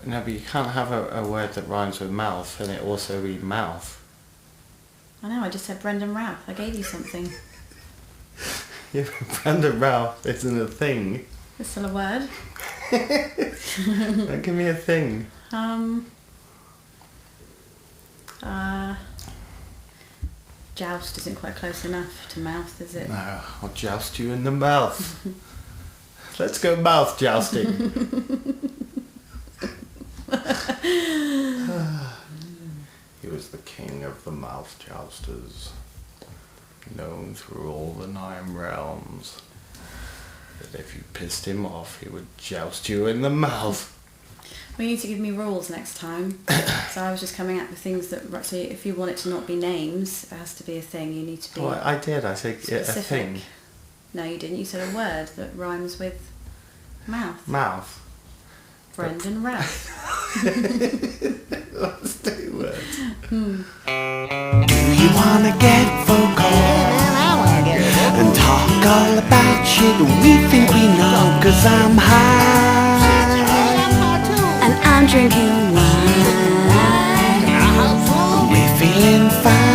No, but you can't have a word that rhymes with mouth and it also be mouth. I know, I just said Brendan Routh. I gave you something. Yeah, Brendan Routh isn't a thing. It's still a word. Give me a thing. Joust isn't quite close enough to mouth, is it? No, I'll joust you in the mouth. Let's go mouth jousting. He was the king of the mouth jousters, known through all the 9 realms. That if you pissed him off, he would joust you in the mouth. We need to give me rules next time. So I was just coming up with things that... So if you want it to not be names, it has to be a thing. You need to be... Well, I did. I said specific. a thing. No, you didn't. You said a word that rhymes with mouth. Mouth. Brendan Routh. Let's do words. Do you wanna get vocal? And talk all about shit we think we know? 'Cause I'm high And I'm drinking wine. we're feeling fine.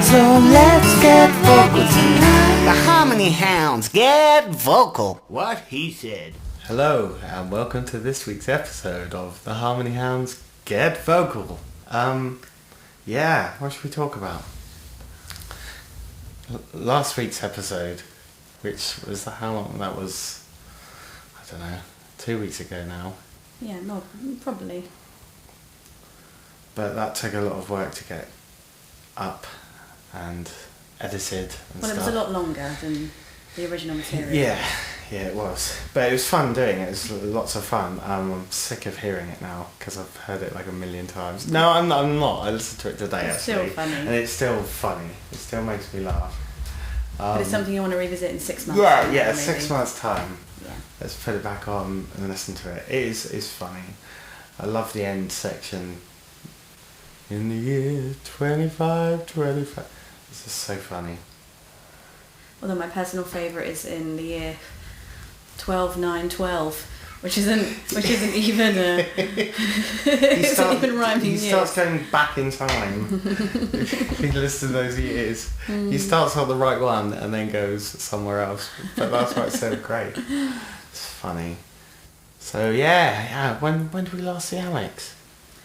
So let's get vocal tonight. The Harmony Hounds Get Vocal. What he said. Hello, and welcome to this week's episode of the Harmony Hounds Get Vocal. What should we talk about? Last week's episode, which was how long? That was, I don't know, 2 weeks ago now. Yeah, no, probably. But that took a lot of work to get up and edited and Well, stuff. it was a lot longer than the original material. Yeah, it was. But it was fun doing it. It was lots of fun. I'm sick of hearing it now because I've heard it like a million times. No, I'm not. I listened to it today It's actually. still funny. And it's still funny. It still makes me laugh. But it's something you want to revisit in 6 months. Yeah, time, yeah, maybe. 6 months time. Yeah. Let's put it back on and listen to it. It's funny. I love the end section. In the year 25. It's just so funny. Although my personal favourite is in the year 12/9/12, which isn't even a isn't even rhyming He years. starts going back in time. If you listen to those years, he starts on the right one and then goes somewhere else. But that's why it's so great. It's funny. So yeah. When did we last see Alex?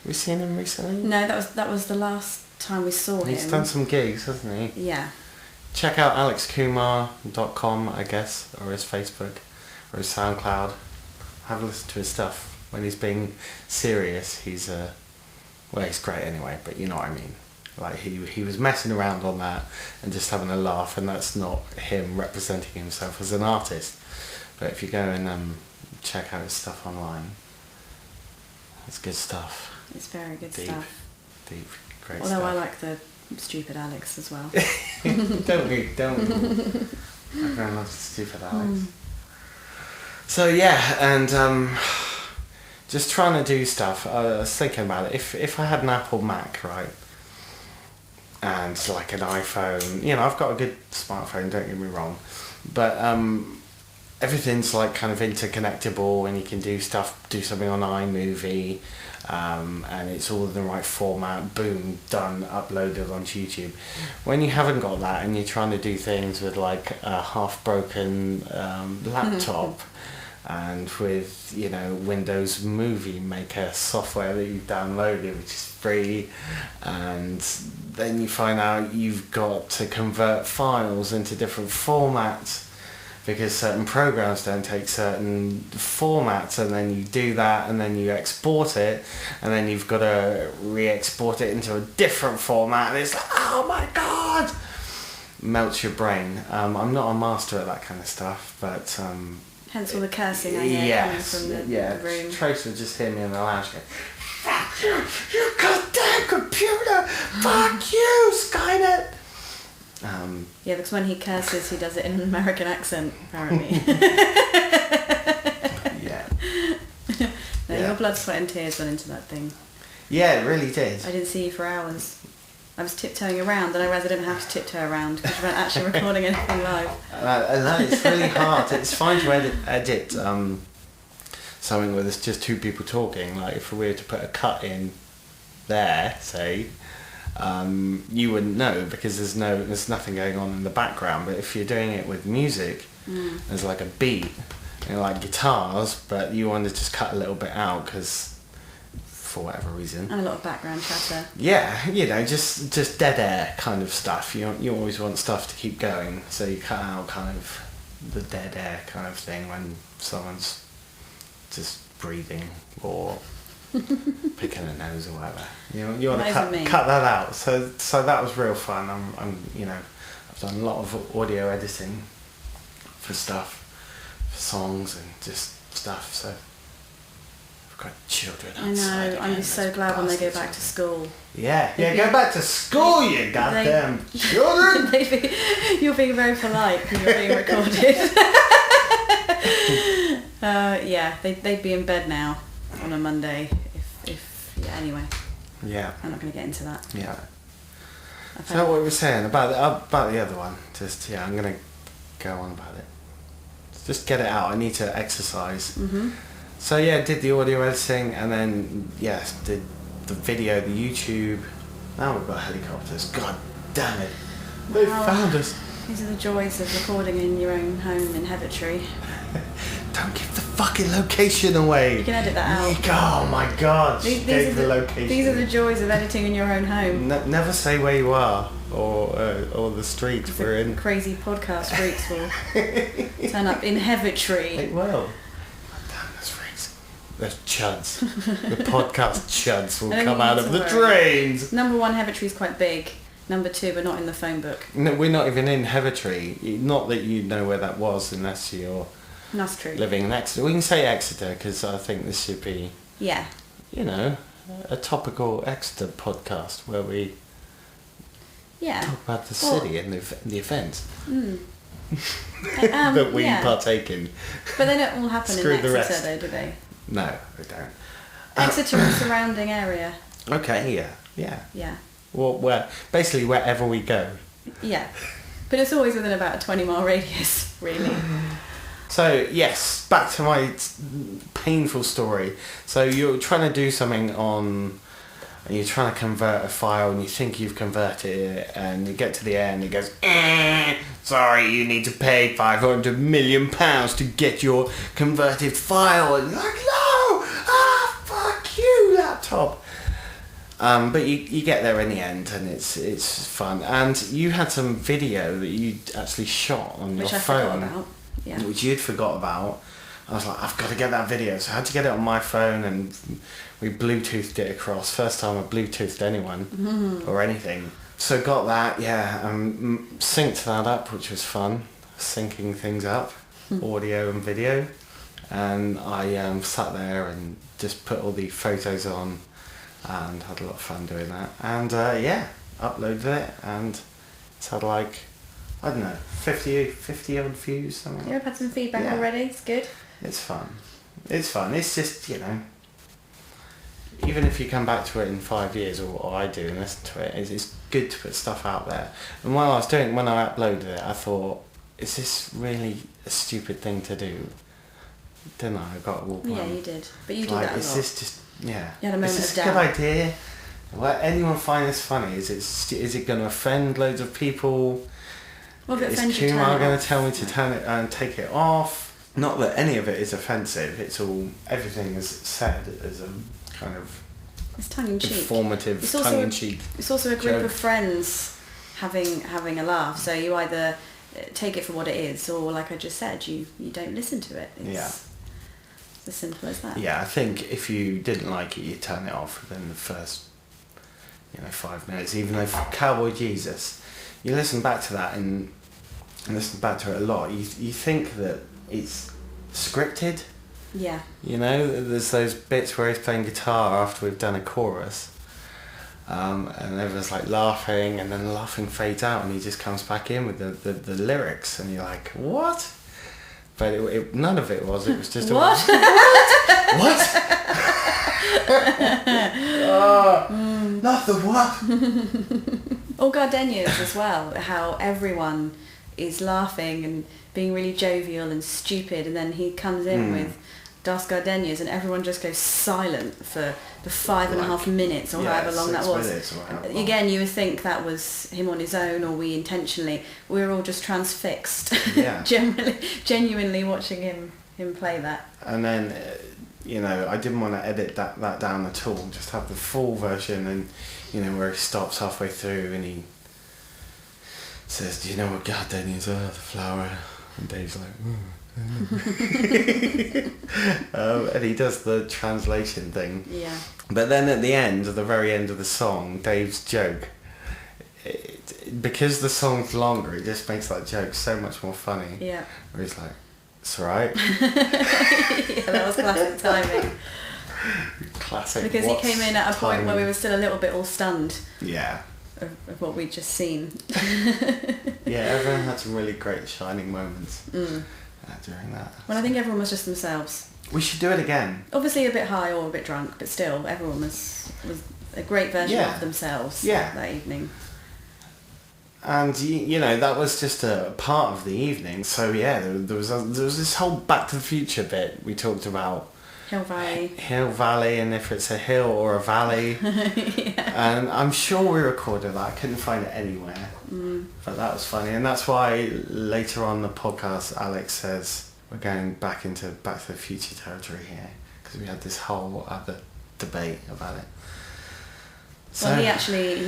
We seen him recently? No, that was the last time we saw him. He's done some gigs, hasn't he? Yeah. Check out alexkumar.com, I guess, or his Facebook, or his SoundCloud. Have a listen to his stuff. When he's being serious, he's great anyway, but you know what I mean. Like, he was messing around on that and just having a laugh, and that's not him representing himself as an artist. But if you go and check out his stuff online, it's good stuff. It's very good Deep, stuff. great Although stuff. I like the stupid Alex as well. Don't we? Everyone loves stupid Alex. So yeah, and just trying to do stuff. I was thinking about it. If I had an Apple Mac, right, and like an iPhone, I've got a good smartphone. Don't get me wrong, but everything's like kind of interconnectable, and you can do something on iMovie. And it's all in the right format, boom, done, uploaded onto YouTube. When you haven't got that and you're trying to do things with like a half-broken laptop and with, Windows Movie Maker software that you've downloaded, which is free, and then you find out you've got to convert files into different formats because certain programs don't take certain formats, and then you do that, and then you export it, and then you've got to re-export it into a different format, and it's like, oh my god! Melts your brain. I'm not a master at that kind of stuff, but... Hence all the cursing I hear coming from the room. Trace would just hear me in the lounge going, fuck you, you goddamn computer! Fuck you, Skynet! Yeah, because when he curses, he does it in an American accent, apparently. Yeah. Your blood, sweat and tears went into that thing. Yeah, it really did. I didn't see you for hours. I was tiptoeing around, and I realised I didn't have to tiptoe around because you weren't actually recording anything live. No, it's really hard. It's fine to edit something where there's just two people talking, like if we were to put a cut in there, say, you wouldn't know because there's nothing going on in the background. But if you're doing it with music, there's like a beat, like guitars, but you want to just cut a little bit out because for whatever reason. And a lot of background chatter. Yeah, just dead air kind of stuff. You always want stuff to keep going, so you cut out kind of the dead air kind of thing when someone's just breathing or picking a nose or whatever. You want to cut that out. So that was real fun. I've done a lot of audio editing for stuff, for songs and just stuff. So I've got children outside. I know. I'm just so glad when they go back to school. Yeah, go back to school, you goddamn children. You're being very polite because you're being recorded. They'd be in bed now on a Monday anyway. Yeah. I'm not going to get into that. Yeah. So what we were saying about the other one, I'm going to go on about it. Just get it out. I need to exercise. Mm-hmm. So did the audio editing and then did the video, the YouTube. Now we've got helicopters. God damn it. They found us. These are the joys of recording in your own home in Heavitree. Don't give the fucking location away. You can edit that out. Oh my god, she gave the location. These are the joys of editing in your own home. Never say where you are or the street we're in. Crazy podcast freaks will turn up in Heavitree. It will. Damn, those freaks. Those chuds. The podcast chuds will come out of the drains. Number 1, Heavitree's quite big. Number 2, we're not in the phone book. No, we're not even in Heavitree. Not that you know where that was unless you're That's true. living in Exeter. We can say Exeter because I think this should be, a topical Exeter podcast where we talk about the city and the events that we partake in. But they don't all happen in Exeter though, do they? No, they don't. Exeter and surrounding area. Okay, yeah. Well, basically wherever we go. Yeah. But it's always within about a 20-mile radius, really. So, yes, back to my painful story. So you're trying to do something and you're trying to convert a file and you think you've converted it and you get to the end and it goes, sorry, you need to pay £500 million to get your converted file. And you're like, no! Fuck you, laptop. But you get there in the end and it's fun. And you had some video that you actually shot on your phone. Which I forgot about. Yeah. Which you'd forgot about. I was like, I've got to get that video. So I had to get it on my phone and we Bluetoothed it across. First time I Bluetoothed anyone or anything. So got that, synced that up, which was fun. Syncing things up, audio and video. And I sat there and just put all the photos on and had a lot of fun doing that. And uploaded it and it's had like, I don't know, 50 odd views, something. Yeah, I've had some feedback already. It's good. It's fun. It's just, even if you come back to it in 5 years, or I do and listen to it, it's good to put stuff out there. And when I uploaded it, I thought, is this really a stupid thing to do? Didn't I? I got to walk around. Yeah, you did. But you do that a lot. Is this just, You had a moment is this of a good doubt. idea? Will anyone find this funny? Is it going to offend loads of people? Well, if it Is offends you, turn Kumar it going off. to tell me to turn it and take it off? Not that any of it is offensive. It's all, everything is said as a kind of It's tongue-in-cheek. informative, It's also tongue-in-cheek. It's also a group joke. of friends having a laugh. So you either take it for what it is, or like I just said, you don't listen to it. It's as simple as that. Yeah, I think if you didn't like it, you turn it off within the first, 5 minutes. Even though for Cowboy Jesus, you listen back to that and listen back to it a lot. You think that it's scripted. Yeah. There's those bits where he's playing guitar after we've done a chorus, and everyone's like laughing, and then the laughing fades out, and he just comes back in with the lyrics, and you're like, what? But none of it was. It was just What? What? Not the what? Or Gardenias as well, how everyone is laughing and being really jovial and stupid, and then he comes in with Das Gardenias, and everyone just goes silent for the 5.5 minutes or however long that was. Again, you would think that was him on his own, or we intentionally. We were all just transfixed, genuinely watching him play that. And then, I didn't want to edit that down at all. Just have the full version, and where he stops halfway through and he says, "Do you know what gardenias are? The flower." And Dave's like, and he does the translation thing. Yeah. But then at the very end of the song, Dave's joke, because the song's longer, it just makes that joke so much more funny. Yeah. Where he's like, "It's alright." Yeah, that was classic timing. Classic. Because he came in at a point where we were still a little bit all stunned. Yeah. Of what we'd just seen. Yeah, everyone had some really great shining moments during that. Well, I think everyone was just themselves. We should do it again. Obviously a bit high or a bit drunk, but still, everyone was a great version of themselves that evening. And that was just a part of the evening. So yeah, there was this whole Back to the Future bit we talked about. Hill Valley, and if it's a hill or a valley. And I'm sure we recorded that. I couldn't find it anywhere. But that was funny, and that's why later on the podcast Alex says we're going back to the Future territory here, because we had this whole other debate about it. So, well, he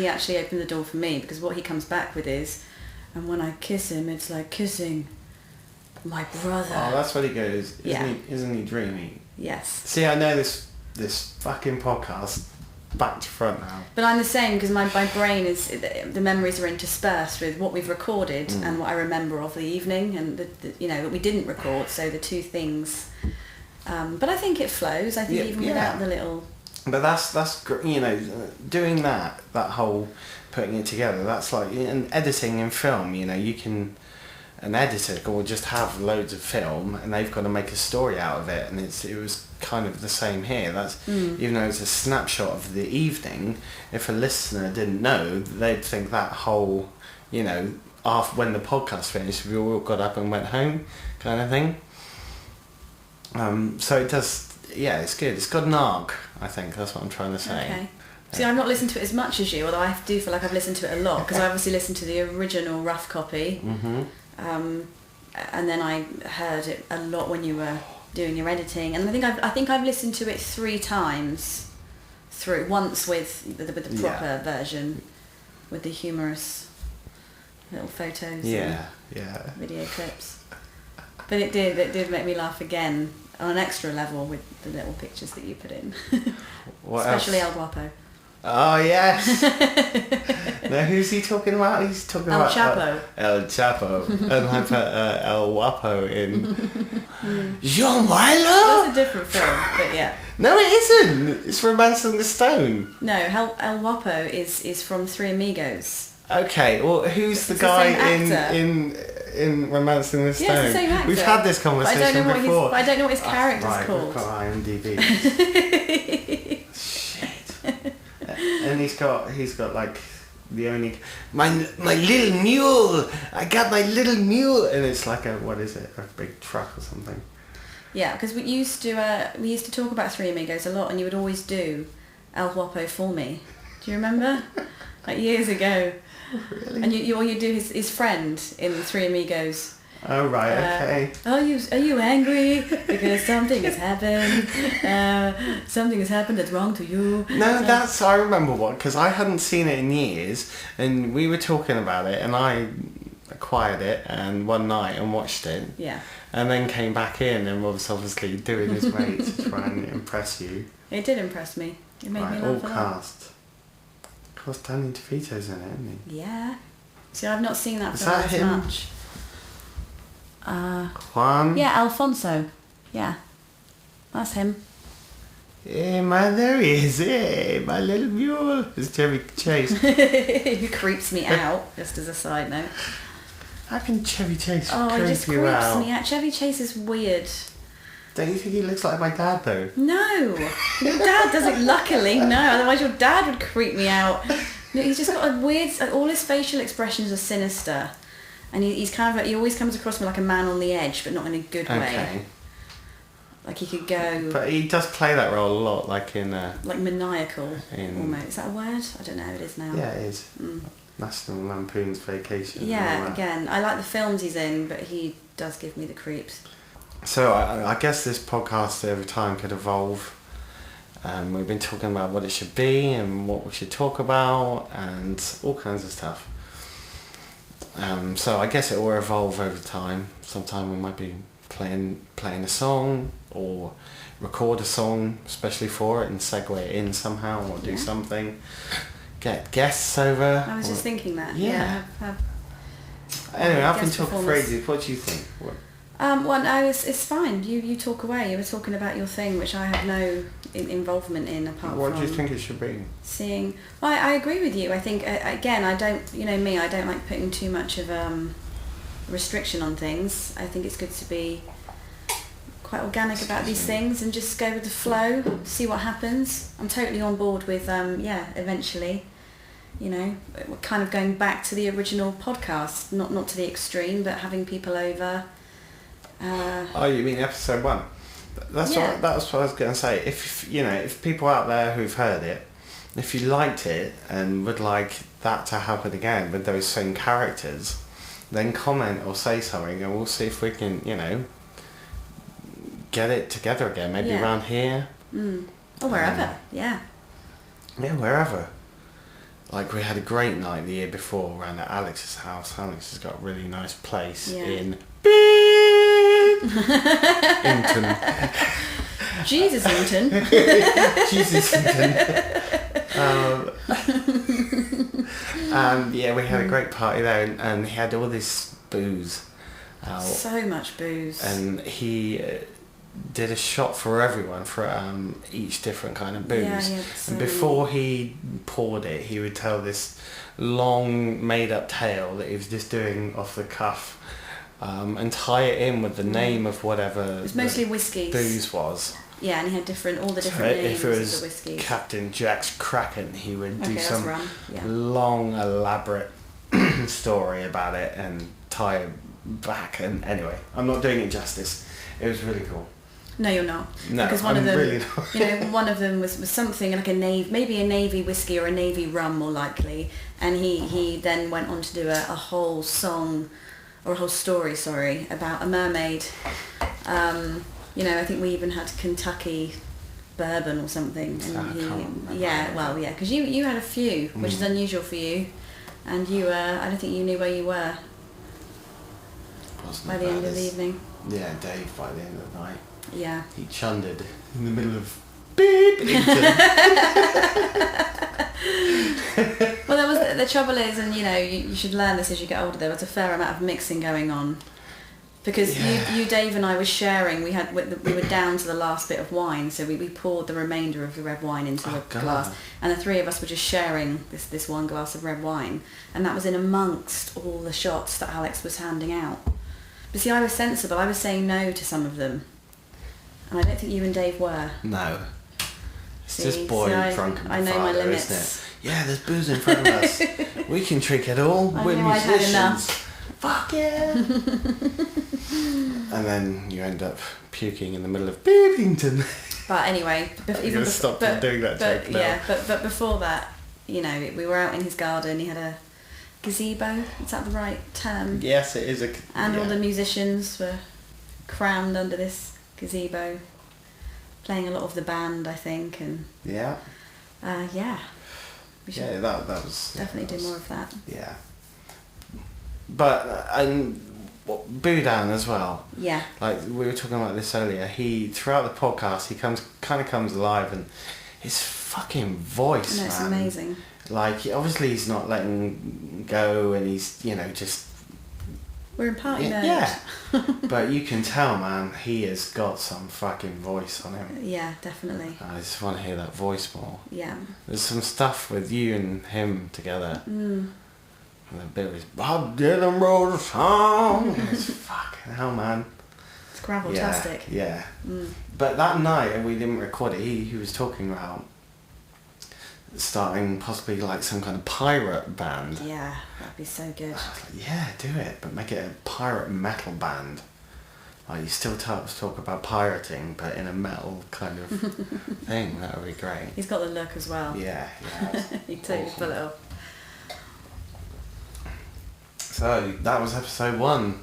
actually opened the door for me, because what he comes back with is, "And when I kiss him, it's like kissing my brother." Oh, that's what he goes. Isn't he dreamy? Yes. See, I know this fucking podcast back to front now. But I'm the same, because my brain is, the memories are interspersed with what we've recorded and what I remember of the evening, and that we didn't record, so the two things. But I think it flows. I think even without the little. But that's doing that whole putting it together. That's like in editing in film. You can. An editor will just have loads of film, and they've got to make a story out of it, and it was kind of the same here. That's even though it's a snapshot of the evening, if a listener didn't know, they'd think that whole, after when the podcast finished, we all got up and went home, kind of thing. So it does, it's good. It's got an arc, I think. That's what I'm trying to say. Okay. See, I've not listened to it as much as you, although I do feel like I've listened to it a lot, because I obviously listened to the original rough copy. And then I heard it a lot when you were doing your editing, and I think I've listened to it 3 times through. Once with the proper version, with the humorous little photos, and video clips. But it did make me laugh again on an extra level with the little pictures that you put in, especially El Guapo. Oh yes. Now who's he talking about? He's talking about Chapo. El Chapo. And I put El Guapo in. Jean Milo. That's a different film, but yeah. No, it isn't. It's Romancing the Stone. No, El Guapo is from Three Amigos. Okay, well, who's the guy in Romancing the Stone? Yeah, it's the same actor. We've had this conversation before. I don't know what his character's called. Right, we've got IMDb. And he's got like the only my little mule. I got my little mule, and it's like a big truck or something. Yeah, because we used to talk about Three Amigos a lot, and you would always do El Guapo for me. Do you remember? Like years ago. Really? And all you do is his friend in Three Amigos. Oh right, okay. Are you angry because something has happened? Something has happened that's wrong to you. No, I remember what, because I hadn't seen it in years, and we were talking about it, and I acquired it and one night and watched it. Yeah. And then came back in and was obviously doing his way to try and impress you. It did impress me. It made me laugh all a lot. cast. Of course, Danny DeVito's in it, isn't he? Yeah. See, I've not seen that Is film that as him? much. Juan? Yeah, Alfonso. Yeah. That's him. Hey, there he is. Hey, my little mule. It's Chevy Chase. Who creeps me out, just as a side note. How can Chevy Chase he just creep you creeps out? me out. Chevy Chase is weird. Don't you think he looks like my dad, though? No. Your dad doesn't, luckily, no. Otherwise your dad would creep me out. No, he's just got a weird... all his facial expressions are sinister. And he's kind of like... He always comes across me like a man on the edge, but not in a good way. Like he could go... But he does play that role a lot, like in... like maniacal, in, almost. Is that a word? I don't know, it is now. Yeah, it is. National Lampoon's Vacation. Yeah, again, I like the films he's in, but he does give me the creeps. So I guess this podcast over time could evolve. We've been talking about what it should be and what we should talk about and all kinds of stuff. So I guess it will evolve over time. Sometime we might be playing a song or record a song especially for it and segue it in somehow or do something. Get guests over. I was just thinking that. Yeah. Anyway, I've been talking for ages. What do you think? Well, no, it's fine. You talk away. You were talking about your thing, which I have no involvement in apart from... What do you think it should be? Seeing... Well, I agree with you. I think, again, I don't... You know me, I don't like putting too much of restriction on things. I think it's good to be quite organic about these things and just go with the flow, see what happens. I'm totally on board with, eventually, you know, kind of going back to the original podcast, not to the extreme, but having people over... oh, you mean episode 1? That's what I was going to say. If people out there who've heard it, if you liked it and would like that to happen again with those same characters, then comment or say something, and we'll see if we can, get it together again. Maybe around here. Or wherever. Yeah, wherever. Like we had a great night the year before around at Alex's house. Alex has got a really nice place in Inton. Jesus Inton. Jesus Inton. And we had a great party there, and he had all this booze out. So much booze. And he did a shot for everyone for each different kind of booze. And before he poured it, he would tell this long made-up tale that he was just doing off the cuff, and tie it in with the name of whatever it was mostly whiskies. Booze was. Yeah, and he had all the different names if it was of the whiskies. Captain Jack's Kraken, he would do some Yeah. long, elaborate story about it and tie it back. And anyway, I'm not doing it justice. It was really cool. No, you're not. No, because one of them, really not. one of them was something like maybe a navy whiskey or a navy rum, more likely. And he then went on to do a whole song, or a whole story, about a mermaid. I think we even had Kentucky bourbon or something. And because you had a few, which is unusual for you, and you I don't think you knew where you were by the end of the evening. Yeah, Dave by the end of the night. Yeah. He chundered in the middle of beep. Well, there was the trouble is, and you should learn this as you get older. There was a fair amount of mixing going on. Because you, Dave, and I were sharing. We were down to the last bit of wine, so we poured the remainder of the red wine into a glass, and the three of us were just sharing this one glass of red wine, and that was in amongst all the shots that Alex was handing out. But see, I was sensible. I was saying no to some of them, and I don't think you and Dave were. No, it's just boy drunk and I know my limits. Isn't it? Yeah, there's booze in front of us. We can drink it all. We're musicians. I'd had enough. Fuck yeah. And then you end up puking in the middle of Beepington. But anyway, even stop doing that joke now. Yeah, but before that, we were out in his garden. He had a gazebo. Is that the right term? Yes, it is And all the musicians were crammed under this gazebo, playing a lot of the band, I think, and we should that was definitely do more of that. Yeah. But Boudin as well. Yeah. Like we were talking about this earlier. He throughout the podcast he comes alive, and his fucking voice. No, it's amazing. Like obviously he's not letting go, and he's just. We're in party mode. Yeah. But you can tell, man, he has got some fucking voice on him. Yeah, definitely. I just want to hear that voice more. Yeah. There's some stuff with you and him together. And a bit of his Bob Dylan wrote a song. It's fucking hell, man. It's gravel-tastic. Yeah. But that night, and we didn't record it, he was talking about starting possibly like some kind of pirate band. Yeah, that'd be so good. I was like, yeah, do it, but make it a pirate metal band. like you still talk about pirating, but in a metal kind of thing. That would be great. He's got the look as well. Yeah, yeah. He totally pull it off. So that was episode 1.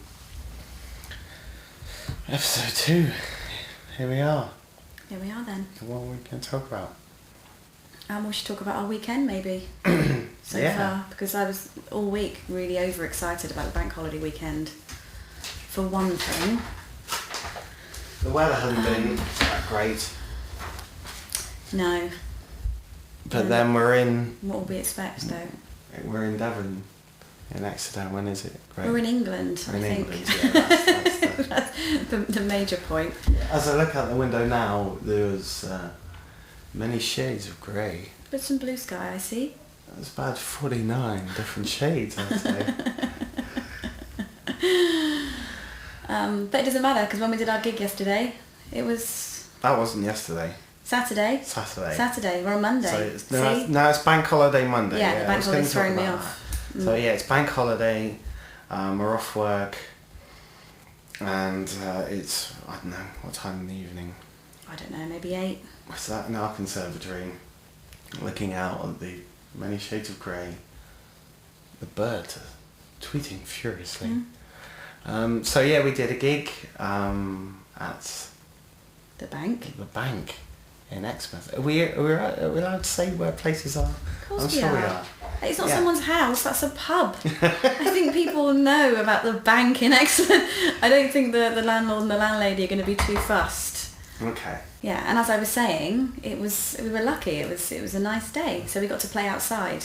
Episode 2. Here we are. Here we are then. What are we going to talk about? We should talk about our weekend maybe. So Yeah. far, because I was all week really overexcited about the bank holiday weekend. For one thing. The weather hasn't been that great. No. But then we're in What will we expect though? Devon, in Exeter. When is it? Great. We're in England, We're I in think. England, yeah, that's The major point. As I look out the window now, there's many shades of grey. But some blue sky, I see. There's about 49 different shades, I'd say. But it doesn't matter because when we did our gig yesterday, it was That wasn't yesterday. Saturday. Saturday. We're on Monday. So it's, no, it's Bank Holiday Monday. Yeah, the bank I was gonna holiday's talk throwing me about off. that. So yeah, it's Bank Holiday. We're off work, and it's, I don't know what time in the evening. I don't know, maybe 8. We're sat in our conservatory, looking out at the many shades of grey. The birds are tweeting furiously. So yeah, we did a gig at The bank. the bank in Exmouth. Are we allowed to say where places are? Of course I'm we sure we are. are. It's not Yeah. someone's house, that's a pub. I think people know about the bank in Exeter. I don't think the landlord and the landlady are going to be too fussed. Okay. Yeah, and as I was saying, we were lucky. It was a nice day, so we got to play outside,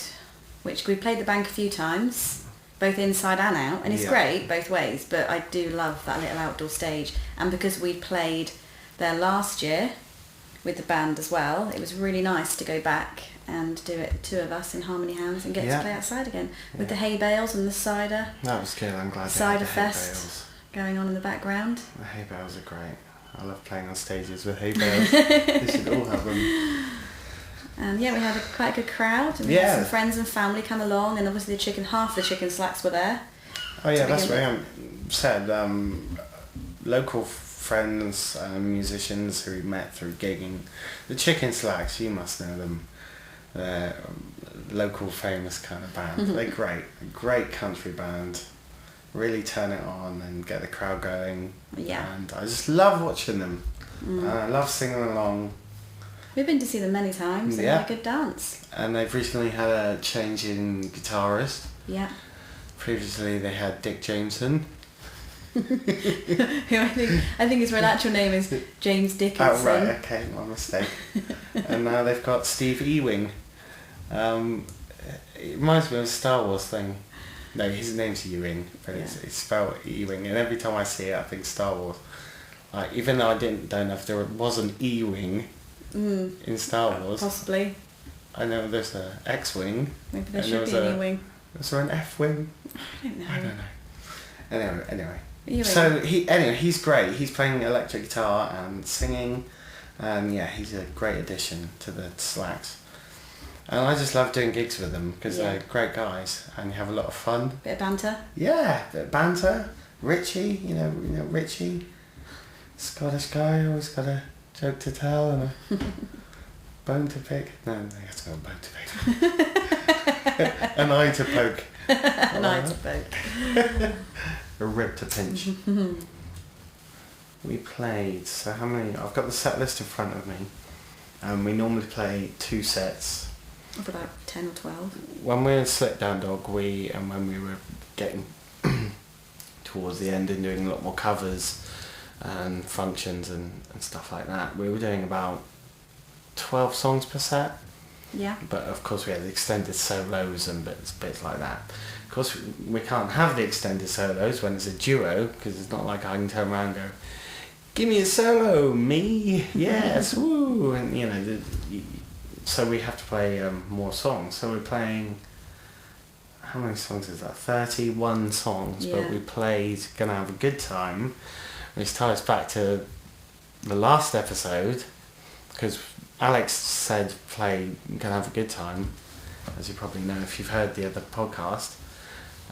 which we played the bank a few times, both inside and out, and it's Yeah. great both ways. But I do love that little outdoor stage, and because we played there last year with the band as well, it was really nice to go back and do it, the two of us in Harmony Hounds, and get Yeah. to play outside again with the hay bales and the cider That was good. I'm glad they Cider had the hay fest. bales. going on in the background. The hay bales are great. I love playing on stages with hay bales. They should all have them. And yeah, we had quite a good crowd, and we Yeah. had some friends and family come along, and obviously half the chicken slacks were there. Oh yeah, To that's begin what I said. Local friends, musicians who we met through gigging. The Chicken Slacks, you must know them. They're local famous kind of band. They're great. A great country band. Really turn it on and get the crowd going. Yeah. And I just love watching them. And I love singing along. We've been to see them many times. They Yeah. had a good dance. And they've recently had a change in guitarist. Yeah. Previously they had Dick Jameson. Who I think his real actual name is James Dickinson. Oh right, okay, my mistake. And now they've got Steve Ewing. It reminds me of a Star Wars thing. No, his name's Ewing, but it's spelled Ewing, and every time I see it I think Star Wars. Like, even though I don't know if there was an E-Wing in Star Wars. Possibly. I know there's a X-Wing. Maybe there and should was be an a- E-wing. Was there an F-Wing? I don't know. I don't know. Anyway. Ewing. So he's great. He's playing electric guitar and singing, and yeah, he's a great addition to the Slacks. And I just love doing gigs with them because they're great guys and you have a lot of fun. Bit of banter. Yeah, bit of banter. Richie, you know Richie, Scottish guy, always got a joke to tell and a bone to pick. No, he has got a bone to pick. An eye to poke. An eye to poke. A rib to pinch. We played, so how many? I've got the set list in front of me. We normally play 2 sets. Of about 10 or 12. When we were in Slip Down Dog, and when we were getting towards the end and doing a lot more covers and functions and stuff like that, we were doing about 12 songs per set. Yeah. But of course we had the extended solos and bits like that. Of course we can't have the extended solos when it's a duo, because it's not like I can turn around and go, give me a solo, me, yes, woo, and so we have to play more songs. So we're playing, how many songs is that? 31 songs, Yeah. but we played Gonna Have a Good Time, which ties back to the last episode, because Alex said play Gonna Have a Good Time, as you probably know if you've heard the other podcast.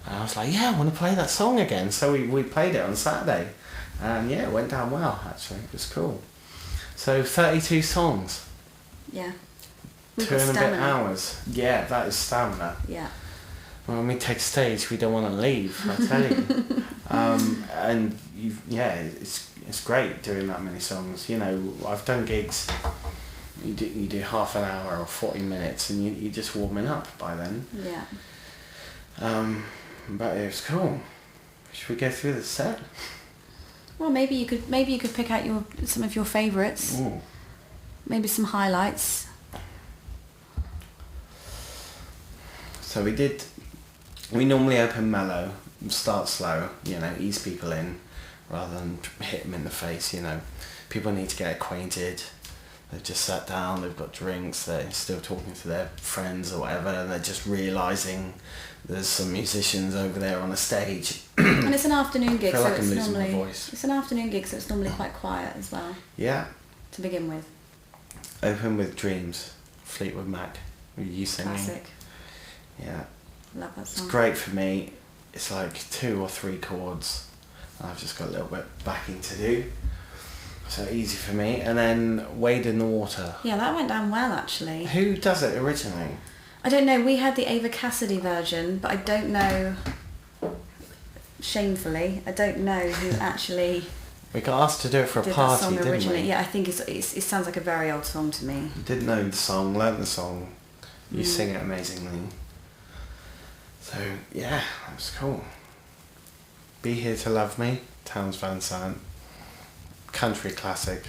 And I was like, yeah, I want to play that song again. So we played it on Saturday. And yeah, it went down well, actually. It was cool. So 32 songs. Yeah. 2 and a bit hours. Yeah, that is stamina. Yeah. When we take stage, we don't want to leave, I tell you. And it's great doing that many songs. You know, I've done gigs, you do half an hour or 40 minutes and you're just warming up by then. Yeah. But it was cool. Should we go through the set? Well, maybe you could pick out some of your favourites. Ooh. Maybe some highlights. So we normally open mellow, start slow, you know, ease people in rather than hit them in the face, you know. People need to get acquainted. They've just sat down, they've got drinks, they're still talking to their friends or whatever, and they're just realising there's some musicians over there on the stage. And it's an afternoon gig, I feel so like it's I'm losing my normally voice. it's an afternoon gig, so it's normally quite quiet as well Yeah. to begin with. Open with Dreams, Fleetwood Mac, with you singing. Classic. Yeah. Love that It's song. great for me. It's like 2 or 3 chords. I've just got a little bit backing to do. So easy for me. And then Wade in the Water. Yeah, that went down well actually. Who does it originally? I don't know. We had the Ava Cassidy version, but I don't know. Shamefully, I don't know who actually We got asked to do it for a did that party, song didn't originally. we? Yeah, I think it sounds like a very old song to me. Didn't know the song, learnt the song. You sing it amazingly. So yeah, that was cool. Be Here to Love Me, Townes Van Sant. Country classic.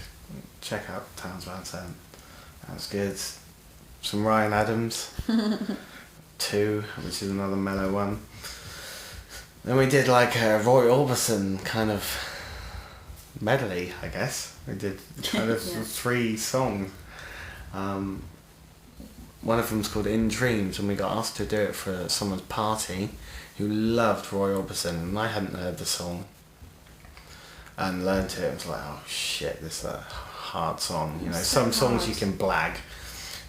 Check out Townes Van Sant. That was good. Some Ryan Adams. 2, which is another mellow one. Then we did like a Roy Orbison kind of medley, I guess. We did kind of Yeah. 3 songs. One of them's called In Dreams, and we got asked to do it for someone's party who loved Roy Orbison, and I hadn't heard the song and learnt it. I was like, oh shit, this is a hard song. You know, It's so some songs hard. you can blag.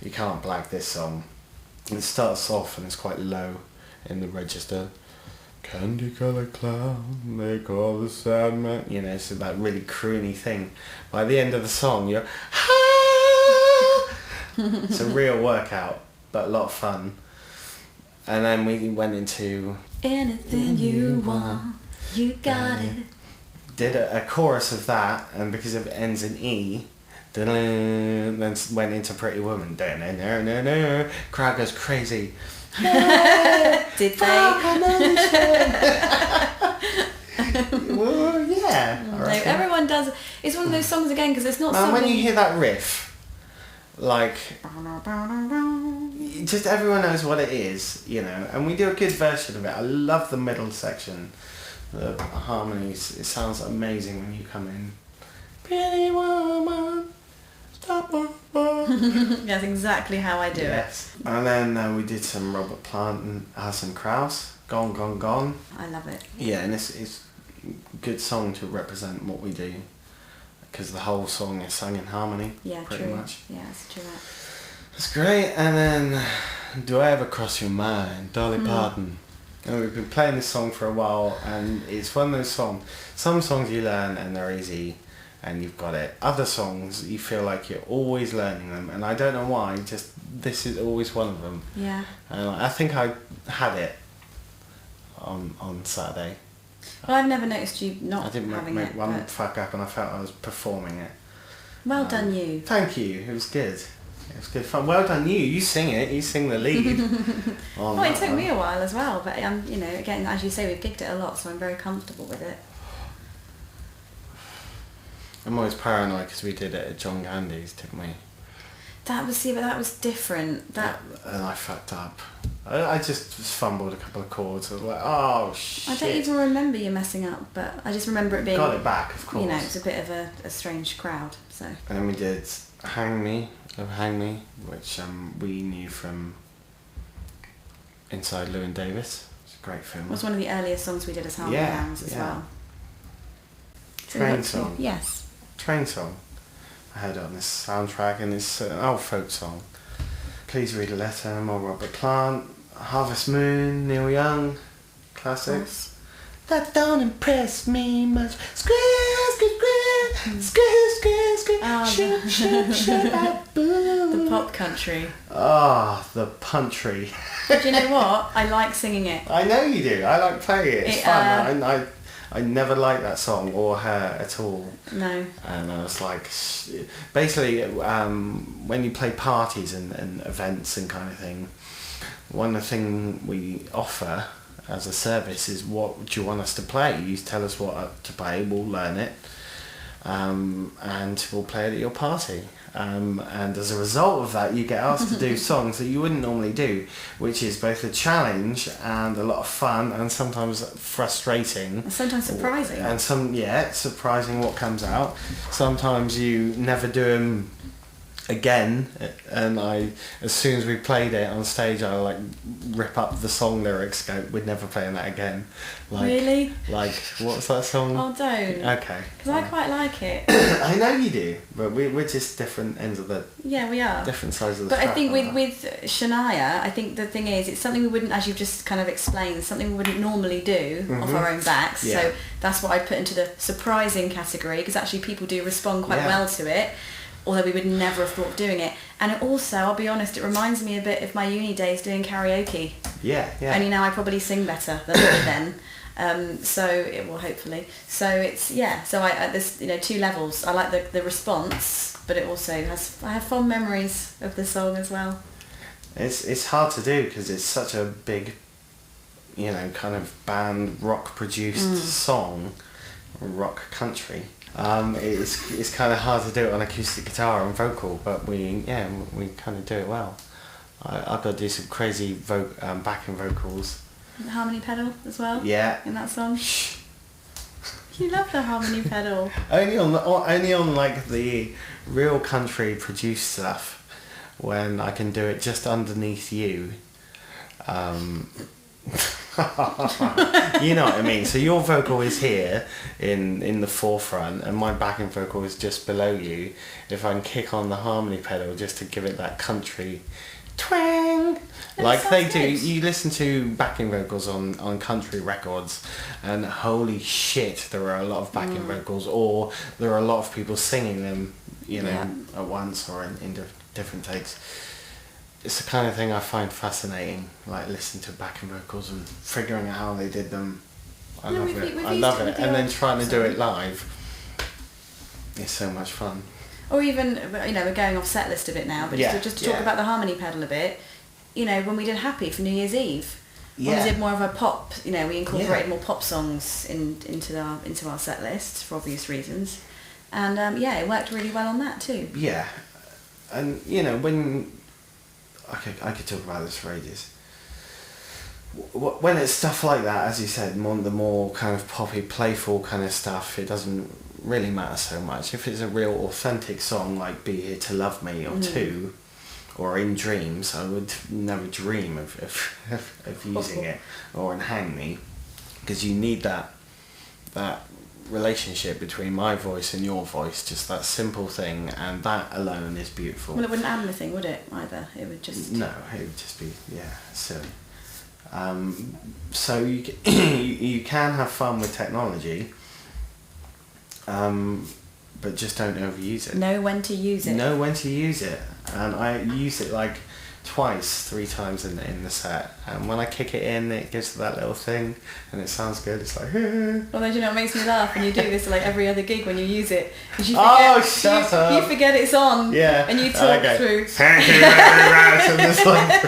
You can't blag this song. It starts off and it's quite low in the register. Candy colored clown, they call the sad man. You know, it's that really croony thing. By the end of the song, you're it's a real workout, but a lot of fun. And then we went into Anything you want, you got it. did a chorus of that, and because it ends in E, then went into Pretty Woman. Crowd goes crazy. Did they? Well, yeah. I No, reckon. everyone does. It's one of those songs again because it's not Man, something. when you hear that riff, like, just everyone knows what it is, you know, and we do a good version of it. I love the middle section, the harmonies. It sounds amazing when you come in. Pretty woman, stop. That's exactly how I do Yes. And then we did some Robert Plant and Alison Krauss, Gone, Gone, Gone. it. I love it. Yeah, and it's a good song to represent what we do, because the whole song is sung in harmony. Yeah, pretty true. much. Yeah, it's true. That's great. And then, Do I Ever Cross Your Mind, Dolly Parton. And we've been playing this song for a while, and it's one of those songs. Some songs you learn and they're easy, and you've got it. Other songs you feel like you're always learning them, and I don't know why. Just this is always one of them. Yeah. And I think I had it on Saturday. Well, I've never noticed you I not didn't having make it. one But fuck up, and I felt I was performing it. well done, you. Thank you. It was good. It was good fun. Well done, you. You sing it. You sing the lead. Well, it took me a while as well, but you know, again, as you say, we've gigged it a lot, so I'm very comfortable with it. I'm always paranoid because we did it at John Gandy's, didn't we? That was different. And I fucked up. I just fumbled a couple of chords. I was like, oh shit. I don't even remember you messing up, but I just remember it being. Got it back, of course. You know, it's a bit of a strange crowd. So. And then we did Hang Me, which we knew from Inside Llewyn Davis. It's a great film. It was one of the earliest songs we did as Harmony Hounds as well. So Train what's song. Yes. Train song. I heard it on this soundtrack, and it's an old folk song. Please Read a Letter, more Robert Plant. Harvest Moon, Neil Young, classics. That don't impress me much. Squeeze The pop country. Ah, the puntry. Do you know what? I like singing it. I know you do. I like playing it. It's fun. I never liked that song or her at all. No. And I was like, basically, when you play parties and events and kind of thing, one of the things we offer as a service is, what do you want us to play? You tell us what to play, we'll learn it, and we'll play it at your party. And as a result of that, you get asked to do songs that you wouldn't normally do, which is both a challenge and a lot of fun, and sometimes frustrating. And sometimes surprising. And surprising what comes out. Sometimes you never do them again, and as soon as we played it on stage, I like rip up the song lyrics, go, we're never playing that again. Like, really? Like, what's that song? Oh, don't. Okay. Because I quite like it. I know you do, but we're just different ends of the... Yeah, we are. Different sides of the But I think with Shania, I think the thing is, it's something we wouldn't, as you've just kind of explained, something we wouldn't normally do off our own backs. Yeah. So that's what I put into the surprising category, because actually people do respond quite well to it. Although we would never have thought of doing it. And it also, I'll be honest, it reminds me a bit of my uni days doing karaoke. Yeah. Only now I probably sing better than I did then. So it will, hopefully. So it's, so there's, two levels. I like the response, but it also I have fond memories of the song as well. It's hard to do because it's such a big, kind of band rock produced song, rock country. It's kind of hard to do it on acoustic guitar and vocal, but we kind of do it well. I've got to do some crazy backing vocals. The harmony pedal as well. Yeah. In that song. You love the harmony pedal. only on like the real country produced stuff, when I can do it just underneath you. You know what I mean? So your vocal is here in the forefront, and my backing vocal is just below you. If I can kick on the harmony pedal just to give it that country twang, like they do. You listen to backing vocals on country records, and holy shit, there are a lot of backing vocals, or there are a lot of people singing them, at once or in different takes. It's the kind of thing I find fascinating, like listening to backing vocals and figuring out how they did them. I love it. And then trying to do it live. It's so much fun. Or even, we're going off set list a bit now, but just to talk about the harmony pedal a bit, when we did Happy for New Year's Eve, when we did more of a pop, we incorporated more pop songs into our set list for obvious reasons. And it worked really well on that too. Yeah. And, when... I could talk about this for ages. When it's stuff like that, as you said, the more kind of poppy, playful kind of stuff, it doesn't really matter so much. If it's a real authentic song like Be Here to Love Me or Two, or In Dreams, I would never dream of using it, or in Hang Me, because you need that relationship between my voice and your voice, just that simple thing, and that alone is beautiful. Well, it wouldn't add anything, would it, either? It would just... No, it would just be, silly. So you can have fun with technology, but just don't overuse it. Know when to use it. Know when to use it. And I use it like 3 times in the set, and when I kick it in, it gives that little thing, and it sounds good. It's like... Well, then, it makes me laugh when you do this like every other gig when you use it, because you forget, you forget it's on, and you talk through. Thank you very much. And there's like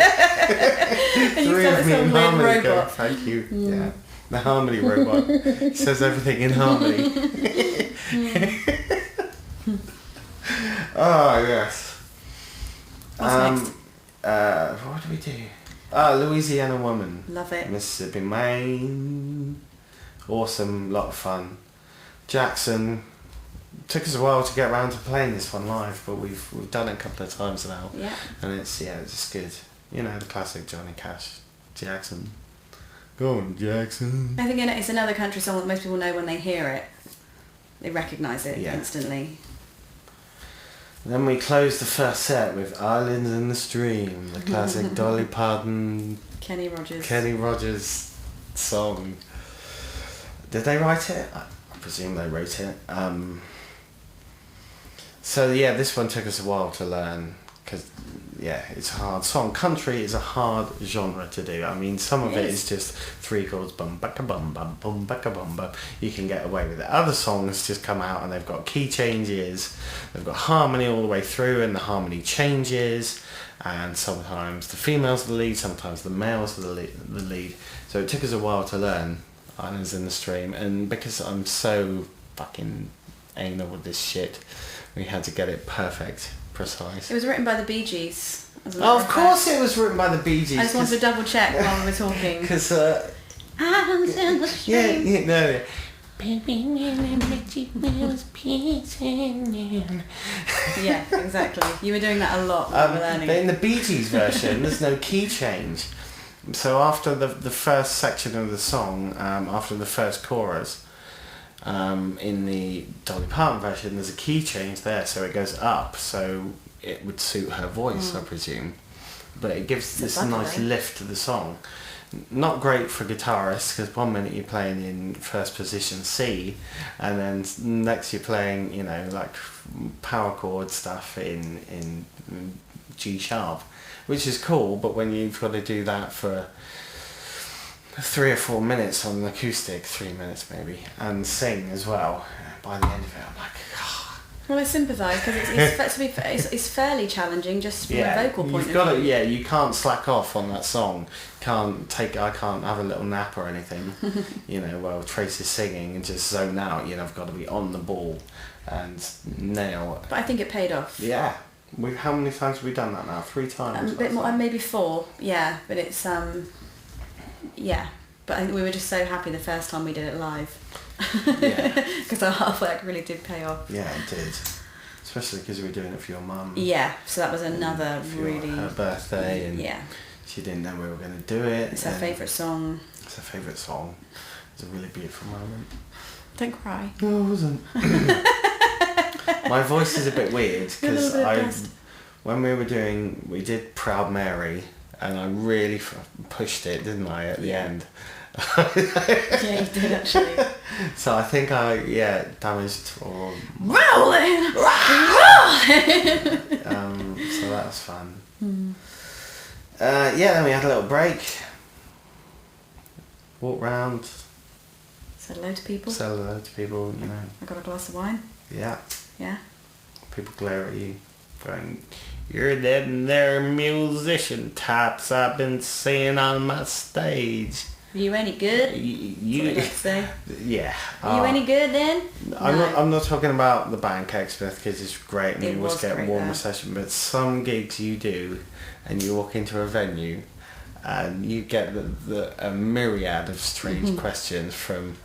and you 3 of me in weird harmony robot. go, thank you. Yeah, the harmony robot says everything in harmony. Oh yes. What's next? What do we do? Louisiana Woman. Love it. Mississippi, Maine. Awesome, lot of fun. Jackson. Took us a while to get around to playing this one live, but we've done it a couple of times now. Yeah. And it's just good. The classic Johnny Cash, Jackson. Go on, Jackson. I think it's another country song that most people know when they hear it. They recognise it instantly. Then we closed the first set with Islands in the Stream, the classic Dolly Parton, Kenny Rogers song. Did they write it? I presume they wrote it. So yeah, this one took us a while to learn because it's a hard song. Country is a hard genre to do. I mean, some of it is just 3 chords, bum baka bum bum bum baka bum bum. You can get away with it. Other songs just come out and they've got key changes, they've got harmony all the way through, and the harmony changes. And sometimes the females are the lead, sometimes the males are the lead. So it took us a while to learn Islands in the Stream, and because I'm so fucking anal with this shit, we had to get it perfect, precise. It was written by the Bee Gees. Oh, of course it was written by the Bee Gees. I just wanted to double check while we were talking. Because, Islands in the Stream. yeah, no. Yeah, exactly. You were doing that a lot when we were learning. But in the Bee Gees version, there's no key change. So after the first section of the song, after the first chorus, in the Dolly Parton version, there's a key change there, so it goes up, so it would suit her voice, I presume. But it gives this nice lift to the song. Not great for guitarists, because 1 minute you're playing in first position C, and then next you're playing, you know, like power chord stuff in G sharp, which is cool, but when you've got to do that for 3 or 4 minutes on an acoustic, 3 minutes maybe, and sing as well, by the end of it I'm like, well, I sympathise, because it's fairly challenging just from a vocal point of view. You can't slack off on that song. I can't have a little nap or anything, you know, while Tracy's singing and just zone out. You know, I've got to be on the ball and nail it. But I think it paid off. Yeah. How many times have we done that now? 3 times? A bit more, maybe 4, yeah, but it's, yeah. But I think we were just so happy the first time we did it live. Yeah. Because our hard work really did pay off. Yeah, it did. Especially because we were doing it for your mum. Yeah, so that was another really... her birthday, and she didn't know we were going to do it. It's her favourite song. It's her favourite song. It's a really beautiful moment. Don't cry. No, it wasn't. My voice is a bit weird because when we did Proud Mary, and I really pushed it, didn't I, at the end? Yeah, you did actually. So I think I damaged or rolling. So that was fun. Then we had a little break. Walked round. Said hello to people. You know. I got a glass of wine. Yeah. Yeah. People glare at you, going, "You're that there musician types I've been seeing on my stage. Are you any good?" You say. Yeah. Are you any good then? I'm not talking about the band Cakesmith, because it's great and It you always was get great warm there. reception, but some gigs you do and you walk into a venue and you get a myriad of strange questions from,